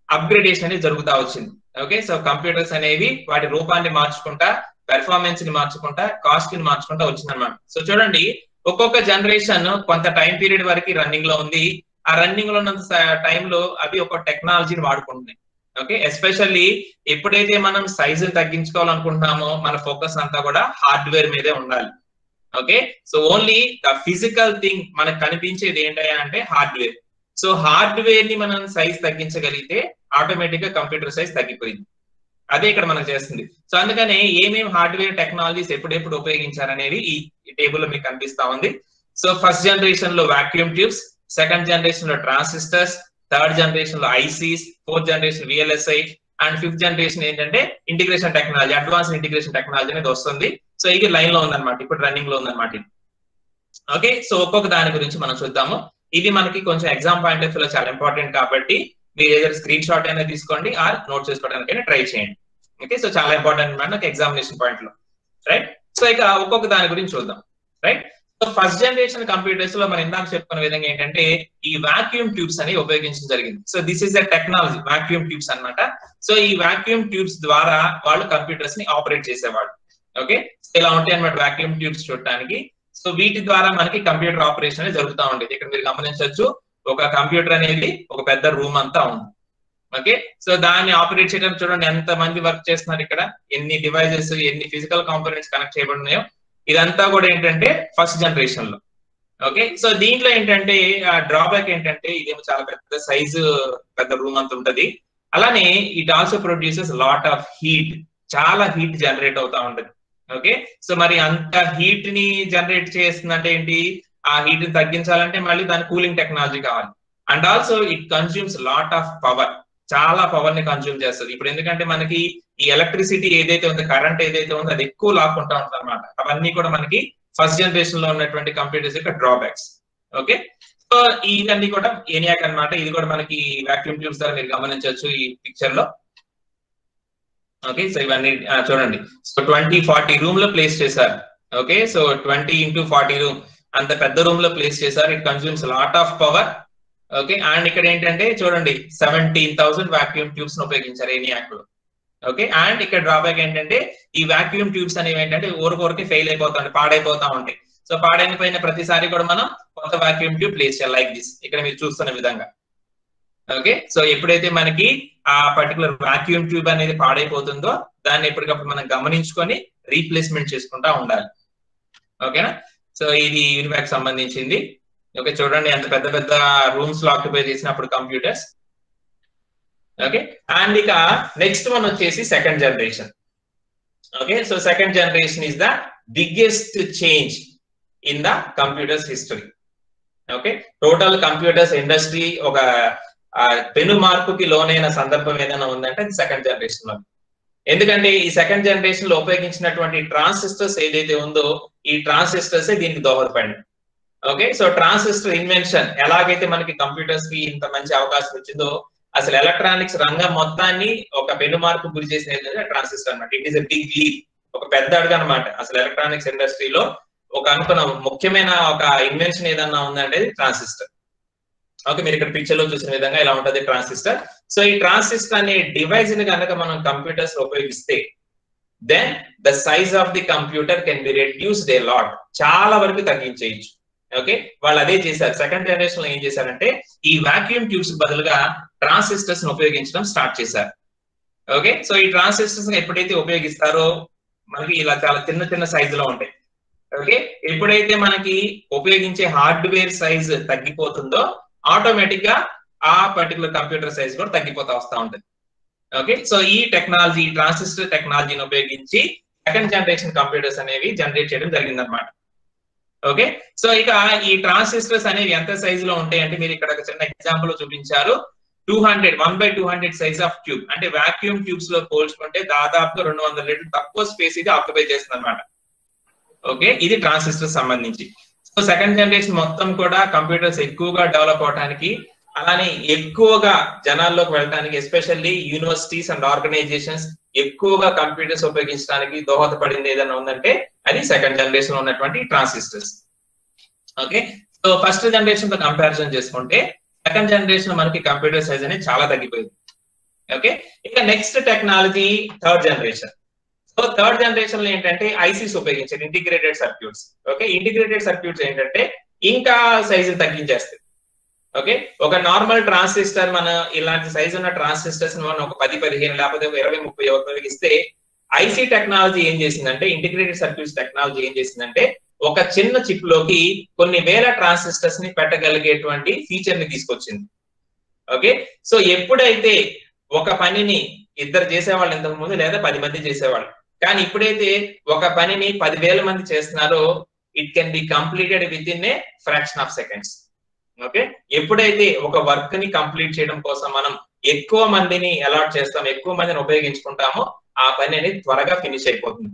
A: అప్గ్రేడేషన్ అనేది జరుగుతూ వచ్చింది. ఓకే, సో కంప్యూటర్స్ అనేవి వాటి రూపాన్ని మార్చుకుంటా, పెర్ఫార్మెన్స్ ని మార్చుకుంటా, కాస్ట్ ని మార్చుకుంటా వచ్చిందన్నమాట. సో చూడండి, ఒక్కొక్క జనరేషన్ కొంత టైం పీరియడ్ వరకు రన్నింగ్ లో ఉంది. ఆ రన్నింగ్ లో ఉన్నంత టైంలో అవి ఒక టెక్నాలజీని వాడుకుంటున్నాయి. ఓకే, ఎస్పెషల్లీ ఎప్పుడైతే మనం సైజుని తగ్గించుకోవాలనుకుంటున్నామో మన ఫోకస్ అంతా కూడా హార్డ్వేర్ మీదే ఉండాలి. Okay, so only the physical thing మనకు కనిపించేది ఏంటంటే హార్డ్వేర్. సో హార్డ్వేర్ ని మనం సైజ్ తగ్గించగలిగితే ఆటోమేటిక్ గా కంప్యూటర్ సైజ్ తగ్గిపోయింది. అదే ఇక్కడ మనం చేస్తుంది. సో అందుకనే ఏమేమి హార్డ్వేర్ టెక్నాలజీస్ ఎప్పుడెప్పుడు ఉపయోగించారనేది ఈ టేబుల్ లో మీకు కనిపిస్తా ఉంది. సో ఫస్ట్ జనరేషన్ లో వాక్యూమ్ ట్యూబ్స్, సెకండ్ జనరేషన్ లో ట్రాన్సిస్టర్స్, థర్డ్ జనరేషన్ లో ICs, fourth generation VLSI, and fifth generation ఏంటంటే integration technology, advance integration technology అనేది వస్తుంది. సో ఇది లైన్ లో ఉందన్నమాట, ఇప్పుడు రన్నింగ్ లో ఉందన్నమాట. ఓకే, సో ఒక్కొక్క దాని గురించి మనం చూద్దాము. ఇది మనకి కొంచెం ఎగ్జామ్ పాయింట్ ఆఫ్ వ్యూ లో చాలా ఇంపార్టెంట్ కాబట్టి మీరు ఏదైనా స్క్రీన్ షాట్ అయినా తీసుకోండి ఆర్ నోట్ చేసుకోవడానికైనా ట్రై చేయండి. ఓకే, సో చాలా ఇంపార్టెంట్ అనమాట నాకు ఎగ్జామినేషన్ పాయింట్ లో. రైట్, సో ఇక ఒక్కొక్క దాని గురించి చూద్దాం. Right, so first generation computers లో మనం ఇందాక చెప్పుకున్న విధంగా ఏంటంటే ఈ వాక్యూమ్ ట్యూబ్స్ అనేవి ఉపయోగించడం జరిగింది. So this is the technology, vacuum tubes అన్నమాట. సో ఈ వాక్యూమ్ ట్యూబ్స్ ద్వారా వాళ్ళు కంప్యూటర్స్ ని ఆపరేట్ చేసేవాళ్ళు. ఓకే, ఇలా ఉంటాయి అన్నమాట వాక్యూమ్ ట్యూబ్స్ చూడటానికి. సో వీటి ద్వారా మనకి కంప్యూటర్ ఆపరేషన్ అనేది జరుగుతూ ఉండేది. ఇక్కడ మీరు గమనించవచ్చు, ఒక కంప్యూటర్ అనేది ఒక పెద్ద రూమ్ అంతా ఉంది. ఓకే, సో దాన్ని ఆపరేట్ చేయడానికి చూడండి ఎంత మంది వర్క్ చేస్తున్నారు, ఇక్కడ ఎన్ని డివైజెస్, ఎన్ని ఫిజికల్ కాంపోనెంట్స్ కనెక్ట్ చేయబడి ఉన్నాయో. ఇదంతా కూడా ఏంటంటే ఫస్ట్ జనరేషన్ లో. ఓకే, సో దీంట్లో ఏంటంటే డ్రాబ్యాక్ ఏంటంటే ఇదేమో చాలా పెద్ద సైజు, పెద్ద రూమ్ అంత ఉంటది. అలానే it also produces lot of heat, చాలా హీట్ జనరేట్ అవుతా ఉంటది. ఓకే, సో మరి అంత హీట్ ని జనరేట్ చేస్తుందంటే ఏంటి, ఆ హీట్ ని తగ్గించాలంటే మళ్ళీ దాని కూలింగ్ టెక్నాలజీ కావాలి. And also it consumes lot of power, చాలా పవర్ ని కన్స్యూమ్ చేస్తుంది. ఇప్పుడు ఎందుకంటే మనకి ఈ ఎలక్ట్రిసిటీ ఏదైతే ఉందో, కరెంట్ ఏదైతే ఉందో అది ఎక్కువ లాక్కుంటా ఉంటుంది అనమాట. అవన్నీ కూడా మనకి ఫస్ట్ జనరేషన్ లో ఉన్నటువంటి కంప్యూటర్స్ యొక్క డ్రాబ్యాక్స్. ఓకే, సో ఇవన్నీ కూడా ఏనియాక్ అనమాట. ఇది కూడా మనకి వాక్యూమ్ ట్యూబ్స్ ద్వారా మీరు గమనించవచ్చు ఈ పిక్చర్ లో. ఓకే, సో ఇవన్నీ చూడండి. సో 20-40 రూమ్ లో ప్లేస్ చేశారు. ఓకే, సో 20x40 రూమ్ అంత పెద్ద రూమ్ లో ప్లేస్ చేశారు. It consumes lot of power. Okay, and ఇక్కడ ఏంటంటే చూడండి 17,000 వాక్యూమ్ ట్యూబ్స్ ను ఉపయోగించారు ఏనియాక్ లో. ఓకే, అండ్ ఇక్కడ డ్రాబ్యాక్ ఏంటంటే ఈ వాక్యూమ్ ట్యూబ్స్ అనేవి ఏంటంటే ఊరికొరికి ఫెయిల్ అయిపోతాయి, పాడైపోతా ఉంటాయి. సో పాడైపోయిన ప్రతిసారి కూడా మనం కొత్త వాక్యూమ్ ట్యూబ్ ప్లేస్ చేయాలి, లైక్ దిస్ ఇక్కడ మీరు చూస్తున్న విధంగా. ఓకే, సో ఎప్పుడైతే మనకి ఆ పర్టికులర్ వాక్యూమ్ ట్యూబ్ అనేది పాడైపోతుందో దాన్ని ఎప్పటికప్పుడు మనం గమనించుకొని రీప్లేస్మెంట్ చేసుకుంటా ఉండాలి. ఓకేనా, సో ఇది యూనివాక్ సంబంధించింది. ఓకే, చూడండి ఎంత పెద్ద పెద్ద రూమ్స్ లో ఆక్యుపై చేసినప్పుడు కంప్యూటర్స్. ఓకే, అండ్ ఇక నెక్స్ట్ వన్ వచ్చేసి second generation. Okay, so second generation is the biggest change in the computers history. Okay, total computers industry ఒక పెను మార్పుకి లోనైన సందర్భం ఏదైనా ఉందంటే అది సెకండ్ జనరేషన్ లో. ఎందుకంటే ఈ సెకండ్ జనరేషన్ లో ఉపయోగించినటువంటి ట్రాన్సిస్టర్స్ ఏదైతే ఉందో ఈ ట్రాన్సిస్టర్స్ దీనికి దోహదపడింది. ఓకే, సో ట్రాన్సిస్టర్ ఇన్వెన్షన్ ఎలాగైతే మనకి కంప్యూటర్స్ కి ఇంత మంచి అవకాశం వచ్చిందో, అసలు ఎలక్ట్రానిక్స్ రంగం మొత్తాన్ని ఒక పెను మార్పు గురి చేసిన ట్రాన్సిస్టర్ అన్నమాట. It is a big leap, ఒక పెద్ద అడుగు అనమాట. అసలు ఎలక్ట్రానిక్స్ ఇండస్ట్రీలో ఒక అనుకున్న ముఖ్యమైన ఒక ఇన్వెన్షన్ ఏదన్నా ఉందంటే ట్రాన్సిస్టర్. ఓకే, మీరు ఇక్కడ పిక్చర్ లో చూసిన విధంగా ఇలా ఉంటది ట్రాన్సిస్టర్. సో ఈ ట్రాన్సిస్టర్ అనే డివైస్ ని కనుక మనం కంప్యూటర్స్ లో ఉపయోగిస్తే then the size of the computer can be reduced a lot, చాలా వరకు తగ్గించేయచ్చు. ఓకే, వాళ్ళు అదే చేశారు. సెకండ్ జనరేషన్ లో ఏం చేశారంటే ఈ వాక్యూమ్ ట్యూబ్స్ బదులుగా ట్రాన్సిస్టర్స్ ను ఉపయోగించడం స్టార్ట్ చేశారు. ఓకే, సో ఈ ట్రాన్సిస్టర్స్ ఎప్పుడైతే ఉపయోగిస్తారో మనకి ఇలా చాలా చిన్న చిన్న సైజులో ఉంటాయి. ఓకే, ఎప్పుడైతే మనకి ఉపయోగించే హార్డ్వేర్ సైజ్ తగ్గిపోతుందో ఆటోమేటిక్ గా ఆ పర్టికులర్ కంప్యూటర్ సైజ్ కూడా తగ్గిపోతా వస్తూ ఉంటుంది. ఓకే, సో ఈ టెక్నాలజీ, ట్రాన్సిస్టర్ టెక్నాలజీని ఉపయోగించి సెకండ్ జనరేషన్ కంప్యూటర్స్ అనేవి జనరేట్ చేయడం జరిగింది అనమాట. ఓకే, సో ఇక ఈ ట్రాన్సిస్టర్స్ అనేవి ఎంత సైజ్ లో ఉంటాయి అంటే మీరు ఇక్కడ ఒక చిన్న ఎగ్జాంపుల్ చూపించారు. 1/200 సైజ్ ఆఫ్ ట్యూబ్, అంటే వాక్యూమ్ ట్యూబ్స్ లో పోల్చుకుంటే దాదాపుగా 200 లీటర్లు తక్కువ స్పేస్ ఇది ఆక్యుపై చేస్తుంది అనమాట. ఓకే, ఇది ట్రాన్సిస్టర్ సంబంధించి. సో సెకండ్ జనరేషన్ మొత్తం కూడా కంప్యూటర్స్ ఎక్కువగా డెవలప్ అవడానికి, అలానే ఎక్కువగా జనాల్లోకి వెళ్ళడానికి, ఎస్పెషల్లీ యూనివర్సిటీస్ అండ్ ఆర్గనైజేషన్స్ ఎక్కువగా కంప్యూటర్స్ ఉపయోగించడానికి దోహదపడింది ఏదైనా ఉందంటే అది సెకండ్ జనరేషన్ లో ఉన్నటువంటి transistors. Okay, so first generation తో కంపారిజన్ చేసుకుంటే సెకండ్ జనరేషన్ మనకి కంప్యూటర్ సైజ్ అనేది చాలా తగ్గిపోయింది. ఓకే, ఇక next technology third generation. So so third generation లో ఏంటంటే ఐసీస్ ఉపయోగించారు, integrated circuits. Okay, integrated circuits ఏంటంటే ఇంకా సైజు తగ్గించేస్తాయి. ఓకే, ఒక నార్మల్ ట్రాన్సిస్టర్ మన ఇలాంటి సైజు ఉన్న ట్రాన్సిస్టర్స్ మనం ఒక 10-15 లేకపోతే 20-30 ఉపయోగిస్తే ఐసీ టెక్నాలజీ ఏం చేసిందంటే, ఇంటిగ్రేటెడ్ సర్క్యూట్స్ టెక్నాలజీ ఏం చేసిందంటే ఒక చిన్న చిప్ లోకి కొన్ని వేల ట్రాన్సిస్టర్స్ ని పెట్టగలిగేటువంటి ఫీచర్ ని తీసుకొచ్చింది. ఓకే, సో ఎప్పుడైతే ఒక పనిని ఇద్దరు చేసేవాళ్ళు ఇంతకు ముందు, లేదా 10 మంది చేసేవాళ్ళు, కానీ ఇప్పుడైతే ఒక పనిని 10,000 మంది చేస్తున్నారో it can be completed with in a fraction of seconds. Okay, ఎప్పుడైతే ఒక వర్క్ ని కంప్లీట్ చేయడం కోసం మనం ఎక్కువ మందిని అలాట్ చేస్తాం, ఎక్కువ మందిని ఉపయోగించుకుంటామో ఆ పని అనేది త్వరగా ఫినిష్ అయిపోతుంది.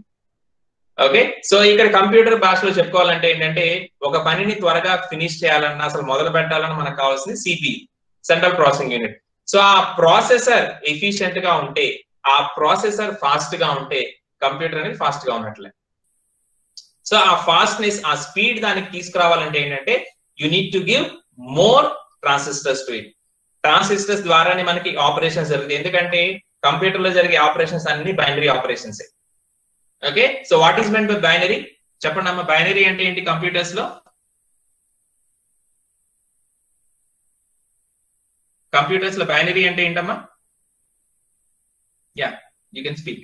A: ఓకే, సో ఇక్కడ కంప్యూటర్ భాషలో చెప్పుకోవాలంటే ఏంటంటే ఒక పనిని త్వరగా ఫినిష్ చేయాలన్నా, అసలు మొదలు పెట్టాలన్నా మనకు కావాల్సింది CPU, central processing unit. So ఆ ప్రాసెసర్ ఎఫిషియెంట్ గా ఉంటే, ఆ ప్రాసెసర్ ఫాస్ట్ గా ఉంటే కంప్యూటర్ అనేది ఫాస్ట్ గా ఉన్నట్లే. సో ఆ ఫాస్ట్నెస్, ఆ స్పీడ్ దానికి తీసుకురావాలంటే ఏంటంటే you need to give more transistors to it. Transistors ద్వారానే మనకి ఆపరేషన్స్ జరుగుతాయి, ఎందుకంటే కంప్యూటర్ లో జరిగే ఆపరేషన్స్ అన్ని binary operations. Okay, so what is meant by binary? చెప్పండి అమ్మా, బైనరీ అంటే ఏంటి కంప్యూటర్స్ లో? కంప్యూటర్స్ లో బైనరీ అంటే ఏంటమ్మా? Yeah, you can speak.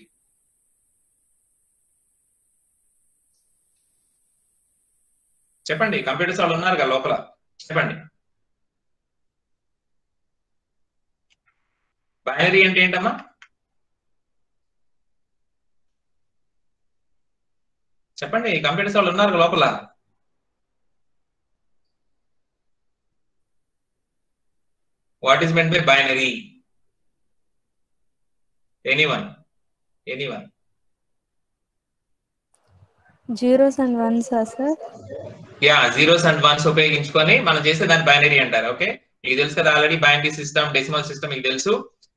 A: చెప్పండి, కంప్యూటర్స్ వాళ్ళు ఉన్నారు కదా లోపల, చెప్పండి. బైనరీ అంటే ఏంటమ్మా? చెప్పండి, కంప్యూటర్స్ వాళ్ళు ఉన్నారు లోపల. What is meant by binary? Anyone?
D: zeros and ones sir.
A: Yeah, zeros and ones ఉపయోగించుకొని మనం చేసే దాన్ని బైనరీ అంటారు. ఓకే, మీకు తెలుసు కదా already binary system, decimal system మీకు తెలుసు.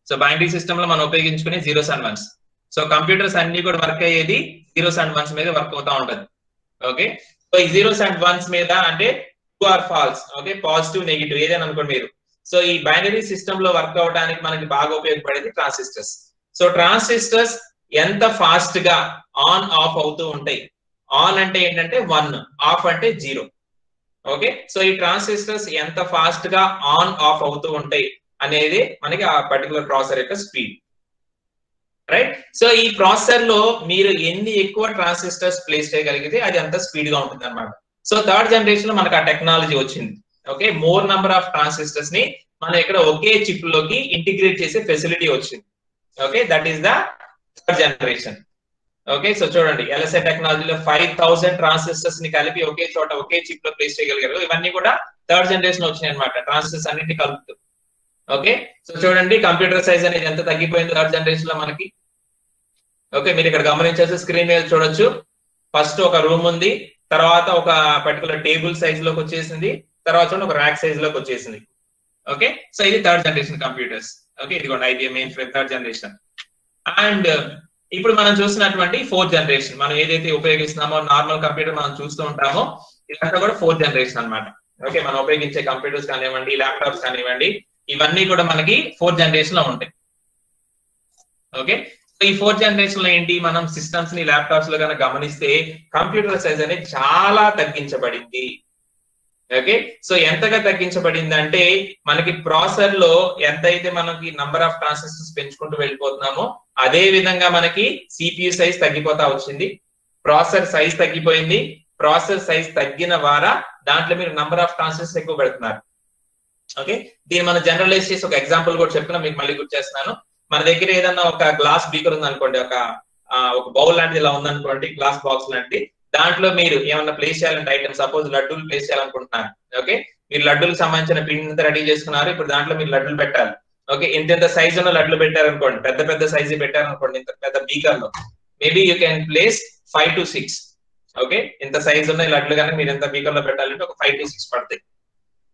A: సో బైనరీ సిస్టమ్ లో మనం ఉపయోగించుకునే zeros and ones. So computers అన్ని కూడా వర్క్ అయ్యేది జీరోస్ అండ్ వన్స్ మీద వర్క్ అవుతా ఉంటది. ఓకే, సో ఈ జీరోస్ అండ్ వన్స్ మీద అంటే true or false, okay, positive negative ఏదైనా అనుకోండి మీరు. సో ఈ బైనరీ సిస్టమ్ లో వర్క్ అవడానికి మనకి బాగా ఉపయోగపడేది ట్రాన్సిస్టర్స్. సో ట్రాన్సిస్టర్స్ ఎంత ఫాస్ట్ గా ఆన్ ఆఫ్ అవుతూ ఉంటాయి. ఆన్ అంటే ఏంటంటే 1, ఆఫ్ అంటే 0. ఓకే, సో ఈ ట్రాన్సిస్టర్స్ ఎంత ఫాస్ట్ గా ఆన్ ఆఫ్ అవుతూ ఉంటాయి అనేది మనకి ఆ పర్టికులర్ ప్రాసెసర్ యొక్క స్పీడ్. రైట్, సో ఈ ప్రాసెసర్ లో మీరు ఎన్ని ఎక్కువ ట్రాన్సిస్టర్స్ ప్లేస్ చేయగలిగితే అది అంత స్పీడ్ గా ఉంటుంది అనమాట. సో థర్డ్ జనరేషన్ లో మనకు ఆ టెక్నాలజీ వచ్చింది. Okay, more number of transistors ని మనం ఇక్కడ ఒకే చిప్ లోకి ఇంటిగ్రేట్ చేసే ఫెసిలిటీ వచ్చింది. Okay, that is the third generation. Okay, so చూడండి, ఎల్ఎస్ఐ టెక్నాలజీలో 5,000 ట్రాన్సిస్టర్స్ ని కలిపి ఒకే చోట ఒకే చిప్ లో ప్లేస్ చేయగలిగారు. ఇవన్నీ కూడా థర్డ్ జనరేషన్ వచ్చినాయి అనమాట, ట్రాన్సిస్టర్స్ అన్నింటినీ కలుపుతూ. ఓకే, సో చూడండి కంప్యూటర్ సైజ్ అనేది ఎంత తగ్గిపోయింది థర్డ్ జనరేషన్ లో మనకి. ఓకే, మీరు ఇక్కడ గమనించాల్సి స్క్రీన్ మీద చూడొచ్చు. ఫస్ట్ ఒక రూమ్ ఉంది, తర్వాత ఒక పర్టికులర్ టేబుల్ సైజ్ లోకి వచ్చేసింది, తర్వాత చూడండి ఒక ర్యాక్ సైజ్ లోకి వచ్చేసింది. ఓకే, సో ఇది థర్డ్ జనరేషన్ కంప్యూటర్స్. ఓకే, ఇది కూడా IBM main frame third generation. And ఇప్పుడు మనం చూస్తున్నటువంటి ఫోర్త్ జనరేషన్, మనం ఏదైతే ఉపయోగిస్తున్నామో నార్మల్ కంప్యూటర్ మనం చూస్తూ ఉంటామో ఇదంతా కూడా ఫోర్త్ జనరేషన్ అన్నమాట. ఓకే, మనం ఉపయోగించే కంప్యూటర్స్ కానివ్వండి, ల్యాప్టాప్స్ కానివ్వండి, ఇవన్నీ కూడా మనకి ఫోర్త్ జనరేషన్ లో ఉంటాయి. ఓకే, సో ఈ ఫోర్త్ జనరేషన్ లో ఏంటి, మనం సిస్టమ్స్ ని ల్యాప్టాప్స్ లో కనుక గమనిస్తే కంప్యూటర్ సైజ్ అనేది చాలా తగ్గించబడింది. ఓకే, సో ఎంతగా తగ్గించబడింది అంటే మనకి ప్రాసెసర్ లో ఎంతైతే మనకి నంబర్ ఆఫ్ ట్రాన్సిస్టర్స్ పెంచుకుంటూ వెళ్ళిపోతున్నామో అదే విధంగా మనకి సిపియు సైజ్ తగ్గిపోతా వచ్చింది, ప్రాసెసర్ సైజ్ తగ్గిపోయింది. ప్రాసెసర్ సైజ్ తగ్గిన వారా దాంట్లో మీరు నంబర్ ఆఫ్ ట్రాన్సిస్టర్స్ ఎక్కువ పెడుతున్నారు. ఓకే, దీన్ని మనం జనరలైజ్ చేసి ఒక ఎగ్జాంపుల్ కూడా చెప్తున్నా, మీకు మళ్ళీ గుర్తు చేస్తున్నాను. మన దగ్గర ఏదన్నా ఒక గ్లాస్ బీకర్ ఉంది అనుకోండి, ఒక బౌల్ లాంటిది ఇలా ఉందనుకోండి, గ్లాస్ బాక్స్ లాంటి, దాంట్లో మీరు ఏమన్నా ప్లేస్ చేయాలంటే ఐటమ్, సపోజ్ లడ్డూలు ప్లేస్ చేయాలనుకుంటున్నారు. ఓకే, మీరు లడ్డూలకు సంబంధించిన పిండి అంతా రెడీ చేసుకున్నారు, ఇప్పుడు దాంట్లో మీరు లడ్డూలు పెట్టాలి. ఓకే, ఇంత సైజ్ ఉన్న లడ్లు పెట్టారనుకోండి, పెద్ద సైజు పెట్టారనుకోండి, ఇంత పెద్ద బీకర్ లో maybe you can place 5 to 6. Okay, ఇంత సైజ్ ఉన్న లడ్లు కనుక మీరు ఎంత బీకర్ లో పెట్టాలంటే ఒక 5 to 6 పడతాయి.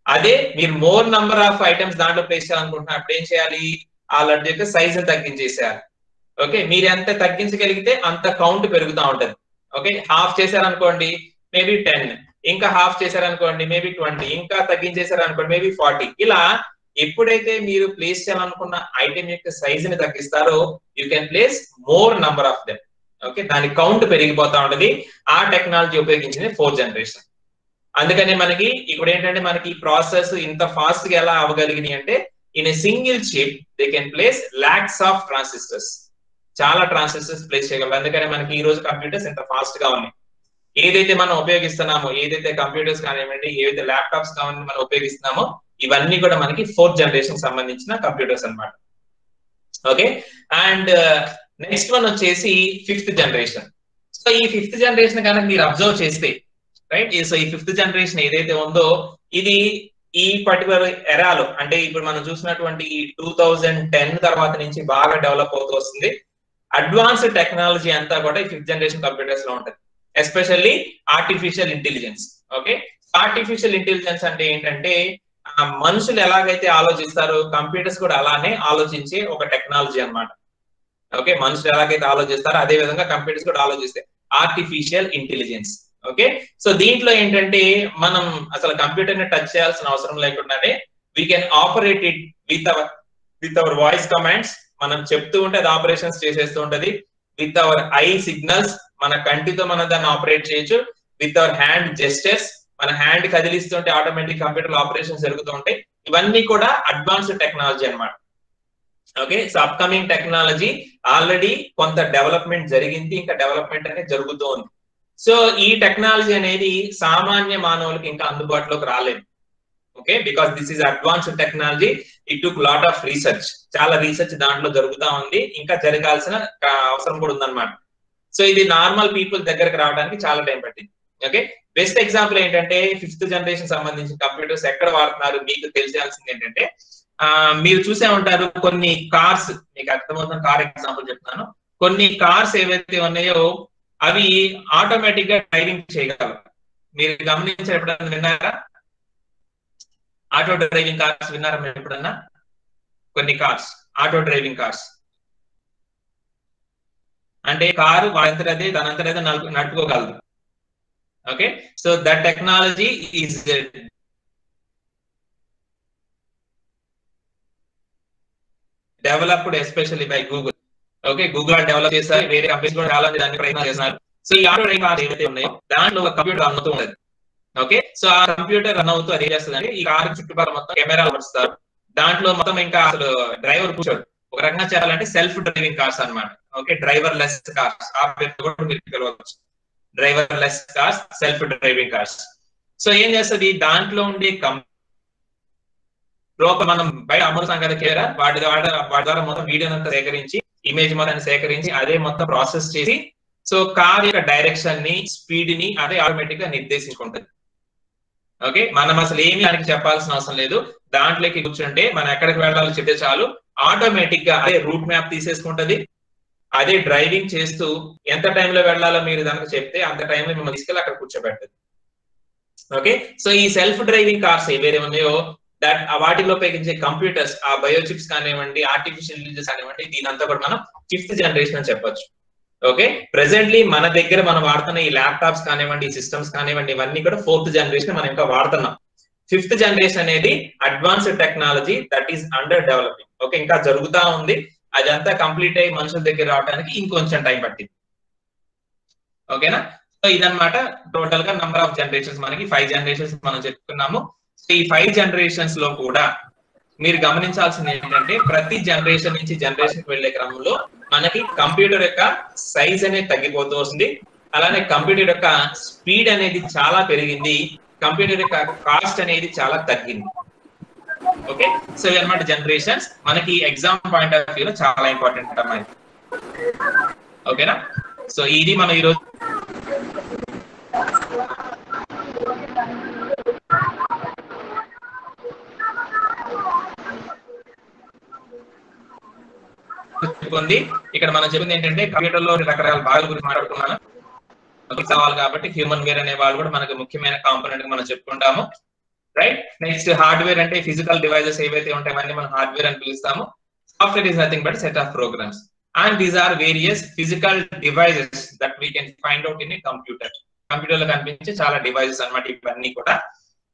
A: అదే మీరు మోర్ నంబర్ ఆఫ్ ఐటమ్స్ దాంట్లో ప్లేస్ చేయాలనుకుంటున్నారు, అప్పుడు ఏం చేయాలి, ఆ లడ్డు యొక్క సైజ్ తగ్గించేసేయాలి. ఓకే, మీరు ఎంత తగ్గించగలిగితే అంత కౌంట్ పెరుగుతూ ఉంటది. ఓకే, హాఫ్ చేశారనుకోండి మేబీ 10, ఇంకా హాఫ్ చేశారనుకోండి మేబీ 20, ఇంకా తగ్గించేశారనుకోండి మేబీ 40. ఇలా ఎప్పుడైతే మీరు ప్లేస్ చేయాలనుకున్న ఐటమ్ యొక్క సైజ్ ని తగ్గిస్తారో you can place more number of them. Okay, దాని కౌంట్ పెరిగిపోతా ఉంటది. ఆ టెక్నాలజీ ఉపయోగించింది 4th జనరేషన్. అందుకనే మనకి ఇప్పుడు ఏంటంటే మనకి ప్రాసెస్ ఇంత ఫాస్ట్ గా ఎలా అవ్వగలిగినాయి అంటే in a single chip they can place lakhs of transistors, చాలా ట్రాన్సిస్టర్స్ ప్లేస్ చేయగలరు. అందుకనే మనకి ఈ రోజు కంప్యూటర్స్ ఇంత ఫాస్ట్ గా ఉన్నాయి. ఏదైతే మనం ఉపయోగిస్తున్నామో, ఏదైతే కంప్యూటర్స్ కానివ్వండి, ఏదైతే ల్యాప్టాప్స్ కానివ్వండి మనం ఉపయోగిస్తున్నామో, ఇవన్నీ కూడా మనకి 4th జనరేషన్ సంబంధించిన కంప్యూటర్స్ అన్నమాట. ఓకే, అండ్ నెక్స్ట్ వన్ వచ్చేసి 5th జనరేషన్. సో ఈ 5th జనరేషన్ కనుక మీరు అబ్జర్వ్ చేస్తే రైట్, సో ఈ 5th జనరేషన్ ఏదైతే ఉందో ఇది ఈ పర్టికులర్ ఎరాలో అంటే ఇప్పుడు మనం చూసినటువంటి 2010 తర్వాత నుంచి బాగా డెవలప్ అవుతూ వస్తుంది. అడ్వాన్స్డ్ టెక్నాలజీ అంతా కూడా ఈ 5th జనరేషన్ కంప్యూటర్స్ లో ఉంటుంది, especially artificial intelligence. Okay, artificial intelligence అంటే ఏంటంటే మనుషులు ఎలాగైతే ఆలోచిస్తారో కంప్యూటర్స్ కూడా అలానే ఆలోచించే ఒక టెక్నాలజీ అన్నమాట. ఓకే, మనుషులు ఎలాగైతే ఆలోచిస్తారో అదే విధంగా కంప్యూటర్స్ కూడా ఆలోచిస్తాయి, ఆర్టిఫిషియల్ ఇంటెలిజెన్స్. ఓకే, సో దీంట్లో ఏంటంటే మనం అసలు కంప్యూటర్ ని టచ్ చేయాల్సిన అవసరం లేకుండానే we can operate it with our voice commands. మనం చెప్తూ ఉంటే అది ఆపరేషన్స్ చేసేస్తూ ఉంటది. విత్ అవర్ ఐ సిగ్నల్స్, మన కంటితో మనం దాన్ని ఆపరేట్ చేయొచ్చు. విత్ అవర్ హ్యాండ్ జెస్టర్స్, మన హ్యాండ్ కదిలిస్తుంటే ఆటోమేటిక్ కంప్యూటర్ ఆపరేషన్స్ జరుగుతూ ఉంటాయి. ఇవన్నీ కూడా అడ్వాన్స్డ్ టెక్నాలజీ అన్నమాట. Okay, so upcoming technology already కొంత డెవలప్మెంట్ జరిగింది, ఇంకా డెవలప్మెంట్ అనేది జరుగుతూ ఉంది. సో ఈ టెక్నాలజీ అనేది సామాన్య మానవులకి ఇంకా అందుబాటులోకి రాలేదు. Okay, because this is advanced technology. It took lot of research, చాలా రీసెర్చ్ దాంట్లో జరుగుతూ ఉంది, ఇంకా జరగాల్సిన అవసరం కూడా ఉందన్నమాట. సో ఇది నార్మల్ పీపుల్ దగ్గరకు రావడానికి చాలా టైం పట్టింది. ఓకే, బెస్ట్ ఎగ్జాంపుల్ ఏంటంటే 5th జనరేషన్ సంబంధించిన కంప్యూటర్స్ ఎక్కడ వాడుతున్నారు మీకు తెలియాల్సింది ఏంటంటే మీరు చూసే ఉంటారు కొన్ని కార్స్, మీకు అర్థమవుతున్న కార్ ఎగ్జాంపుల్ చెప్తున్నాను. కొన్ని కార్స్ ఏవైతే ఉన్నాయో అవి ఆటోమేటిక్ గా డ్రైవింగ్ చేయగలరు. మీరు గమనించారు ఎప్పుడన్నా, విన్నారా? ఆటో డ్రైవింగ్ కార్స్ విన్నారా మీరు ఎప్పుడన్నా? కొన్ని కార్స్ ఆటో డ్రైవింగ్ కార్స్ అంటే కారు వాడంతటదే దానంతటదే నడుపుకోగలదు. Okay, so that technology is developed especially by Google. Okay, Google develop చేస్తారు, వేరే కంపెనీస్ కూడా చాలా దాన్ని ప్రయత్నం చేస్తున్నారు. సో ఈ ఆటో డ్రైవింగ్ కార్స్ ఏవైతే ఉన్నాయో దాంట్లో ఒక కంప్యూటర్ రన్ అవుతూ ఉంటుంది. ఓకే, సో ఆ కంప్యూటర్ రన్ అవుతూ అది ఏం చేస్తుందంటే ఈ కారు చుట్టుపక్కల మొత్తం కెమెరాలు పరుస్తారు. దాంట్లో మొత్తం ఇంకా అసలు డ్రైవర్ కూర్చోడు. ఒక రకంగా చెప్పాలంటే సెల్ఫ్ డ్రైవింగ్ కార్స్ అన్నమాట. ఓకే, డ్రైవర్ లెస్ కార్స్, ఆ పేరు కూడా మీరు పిలవచ్చు, driver less cars, self driving cars. So ఏం చేస్తుంది, దాంట్లో ఉండే లోపల మనం బయట అమలు సంగతి కేరా వాటి ద్వారా మొత్తం వీడియోని అంతా సేకరించి, ఇమేజ్ మొత్తాన్ని సేకరించి అదే మొత్తం ప్రాసెస్ చేసి సో కార్ యొక్క డైరెక్షన్ ని, స్పీడ్ ని అదే ఆటోమేటిక్ గా నిర్దేశించుకుంటుంది. ఓకే, మనం అసలు ఏమి దానికి చెప్పాల్సిన అవసరం లేదు. దాంట్లోకి కూర్చుంటే మనం ఎక్కడికి వెళ్ళాలో చెప్తే చాలు, ఆటోమేటిక్ గా అదే రూట్ మ్యాప్ తీసేసుకుంటది. అదే డ్రైవింగ్ చేస్తూ ఎంత టైంలో వెళ్ళాలో మీరు దానికి చెప్తే అంత టైంలో మిమ్మల్ని తీసుకెళ్ళి అక్కడ కూర్చోబెట్టదు. ఓకే, సో ఈ సెల్ఫ్ డ్రైవింగ్ కార్స్ ఏవైతే ఉన్నాయో వాటిలో ఉపయోగించే కంప్యూటర్స్, ఆ బయోచిప్స్ కానివ్వండి, ఆర్టిఫిషియల్ ఇంటెలిజెన్స్ కానివ్వండి, దీనంతా కూడా మనం 5th జనరేషన్ అని చెప్పొచ్చు. ఓకే, ప్రెసెంట్లీ మన దగ్గర మనం వాడుతున్న ఈ ల్యాప్టాప్స్ కానివ్వండి, ఈ సిస్టమ్స్ కానివ్వండి, ఇవన్నీ కూడా 4th జనరేషన్ మనం ఇంకా వాడుతున్నాం. 5th జనరేషన్ అనేది advanced technology that is under developing. Okay, ఇంకా జరుగుతా ఉంది. అదంతా కంప్లీట్ అయ్యి మనుషుల దగ్గర రావడానికి ఇంకొంచెం టైం పట్టింది. ఓకేనా, సో ఇదన్నమాట టోటల్ గా నంబర్ ఆఫ్ జనరేషన్స్. మనకి 5 జనరేషన్స్ మనం చెప్పుకున్నాము. ఈ 5 జనరేషన్స్ లో కూడా మీరు గమనించాల్సింది ఏంటంటే ప్రతి జనరేషన్ నుంచి జనరేషన్ కి వెళ్లే క్రమంలో మనకి కంప్యూటర్ యొక్క సైజ్ అనేది తగ్గిపోతూ వస్తుంది. అలానే కంప్యూటర్ యొక్క స్పీడ్ అనేది చాలా పెరిగింది, కంప్యూటర్ యొక్క కాస్ట్ అనేది చాలా తగ్గింది. ఓకే, సో ఇవన్నమాట జనరేషన్స్. మనకి ఎగ్జామ్ పాయింట్ ఆఫ్ వ్యూ లో చాలా ఇంపార్టెంట్ అమ్మాయి. ఓకేనా, సో ఇది మనం ఈరోజు చెప్పుకుంది. ఇక్కడ మనం చెప్పింది ఏంటంటే కంప్యూటర్ లో రకరకాల భాగాల గురించి మాట్లాడుకున్నాను సవాల్ కాబట్టి హ్యూమన్ వేర్ అనే వాళ్ళు కూడా మనకి ముఖ్యమైన కాంపోనెంట్ మనం చెప్పుకుంటాము. రైట్, నెక్స్ట్ హార్డ్వేర్ అంటే ఫిజికల్ డివైజెస్ ఏవైతే ఉంటాయో అవన్నీ మనం హార్డ్వేర్ అని పిలుస్తాము. Software is nothing but set of programs and these are various physical devices that we can find out in a computer. Computer లో కనిపించే చాలా డివైజెస్ అన్నమాట ఇవన్నీ కూడా.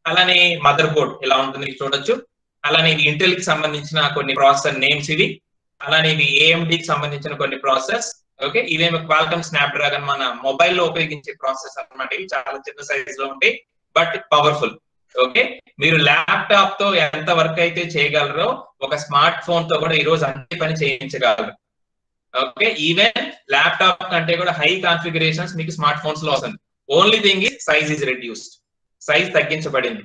A: అలానే మదర్ బోర్డ్ ఇలా ఉంటుంది చూడొచ్చు. అలానే ఇది ఇంటెల్ కి సంబంధించిన కొన్ని ప్రాసెసర్ నేమ్స్ ఇవి. అలానే ఇవి AMD కి సంబంధించిన కొన్ని ప్రాసెస్. ఓకే, ఇవేమి క్వాల్కమ్ స్నాప్డ్రాగన్ మన మొబైల్లో ఉపయోగించే ప్రాసెస్ అన్నమాట. ఇవి చాలా చిన్న సైజ్ లో ఉంటాయి బట్ పవర్ఫుల్. ఓకే, మీరు ల్యాప్టాప్ తో ఎంత వర్క్ అయితే చేయగలరో ఒక స్మార్ట్ ఫోన్ తో కూడా ఈ రోజు అన్ని పని చేయించగలరు. ఓకే, ఈవెన్ ల్యాప్టాప్ కంటే కూడా హై కాన్ఫిగరేషన్స్ మీకు స్మార్ట్ ఫోన్స్ లో వస్తుంది. Only thing is size is reduced, size తగ్గించబడింది.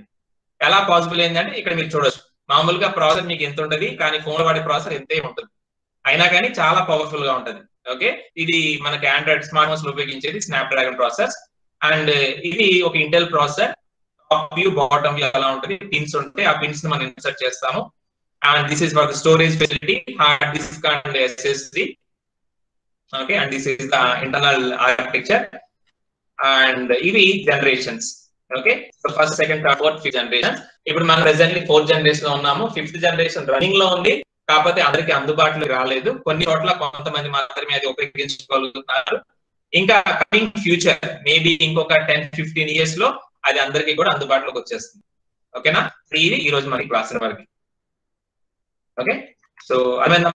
A: ఎలా పాసిబుల్ ఏంటంటే ఇక్కడ మీరు చూడొచ్చు, మామూలుగా ప్రాసెసర్ మీకు ఎంత ఉంటుంది కానీ ఫోన్ వాడే ప్రాసెసర్ ఎంతే ఉంటుంది, అయినా కానీ చాలా పవర్ఫుల్ గా ఉంటుంది. ఓకే, ఇది మనకి ఆండ్రాయిడ్ స్మార్ట్ ఫోన్స్ లో ఉపయోగించేది స్నాప్డ్రాగన్ ప్రాసెస్. అండ్ ఇది ఒక Intel processor. Top view bottom view అలా ఉంటుంది, పిన్స్ ఉంటాయి, ఆ పిన్స్ ని మనం ఇన్సర్ట్ చేస్తాము. And this is for the storage facility, hard disk and SSD. Okay, and this is the internal architecture. And ఇవి generations. Okay, so first, second, third, fourth, fifth generation. ఇప్పుడు మనం presently 4th generation లో ఉన్నాము. 5th generation running లో ఉంది, కాకపోతే అందరికి అందుబాటులో రాలేదు. కొన్ని చోట్ల కొంతమంది మాత్రమే అది ఉపయోగించుకోగలుగుతున్నారు. ఇంకా కమింగ్ ఫ్యూచర్ మేబీ ఇంకొక 10-15 years లో అది అందరికీ కూడా అందుబాటులోకి వచ్చేస్తుంది. ఓకేనా, ఇది ఈ రోజు మనకి క్లాస్ వరకు. ఓకే, సో అర్థమైందా?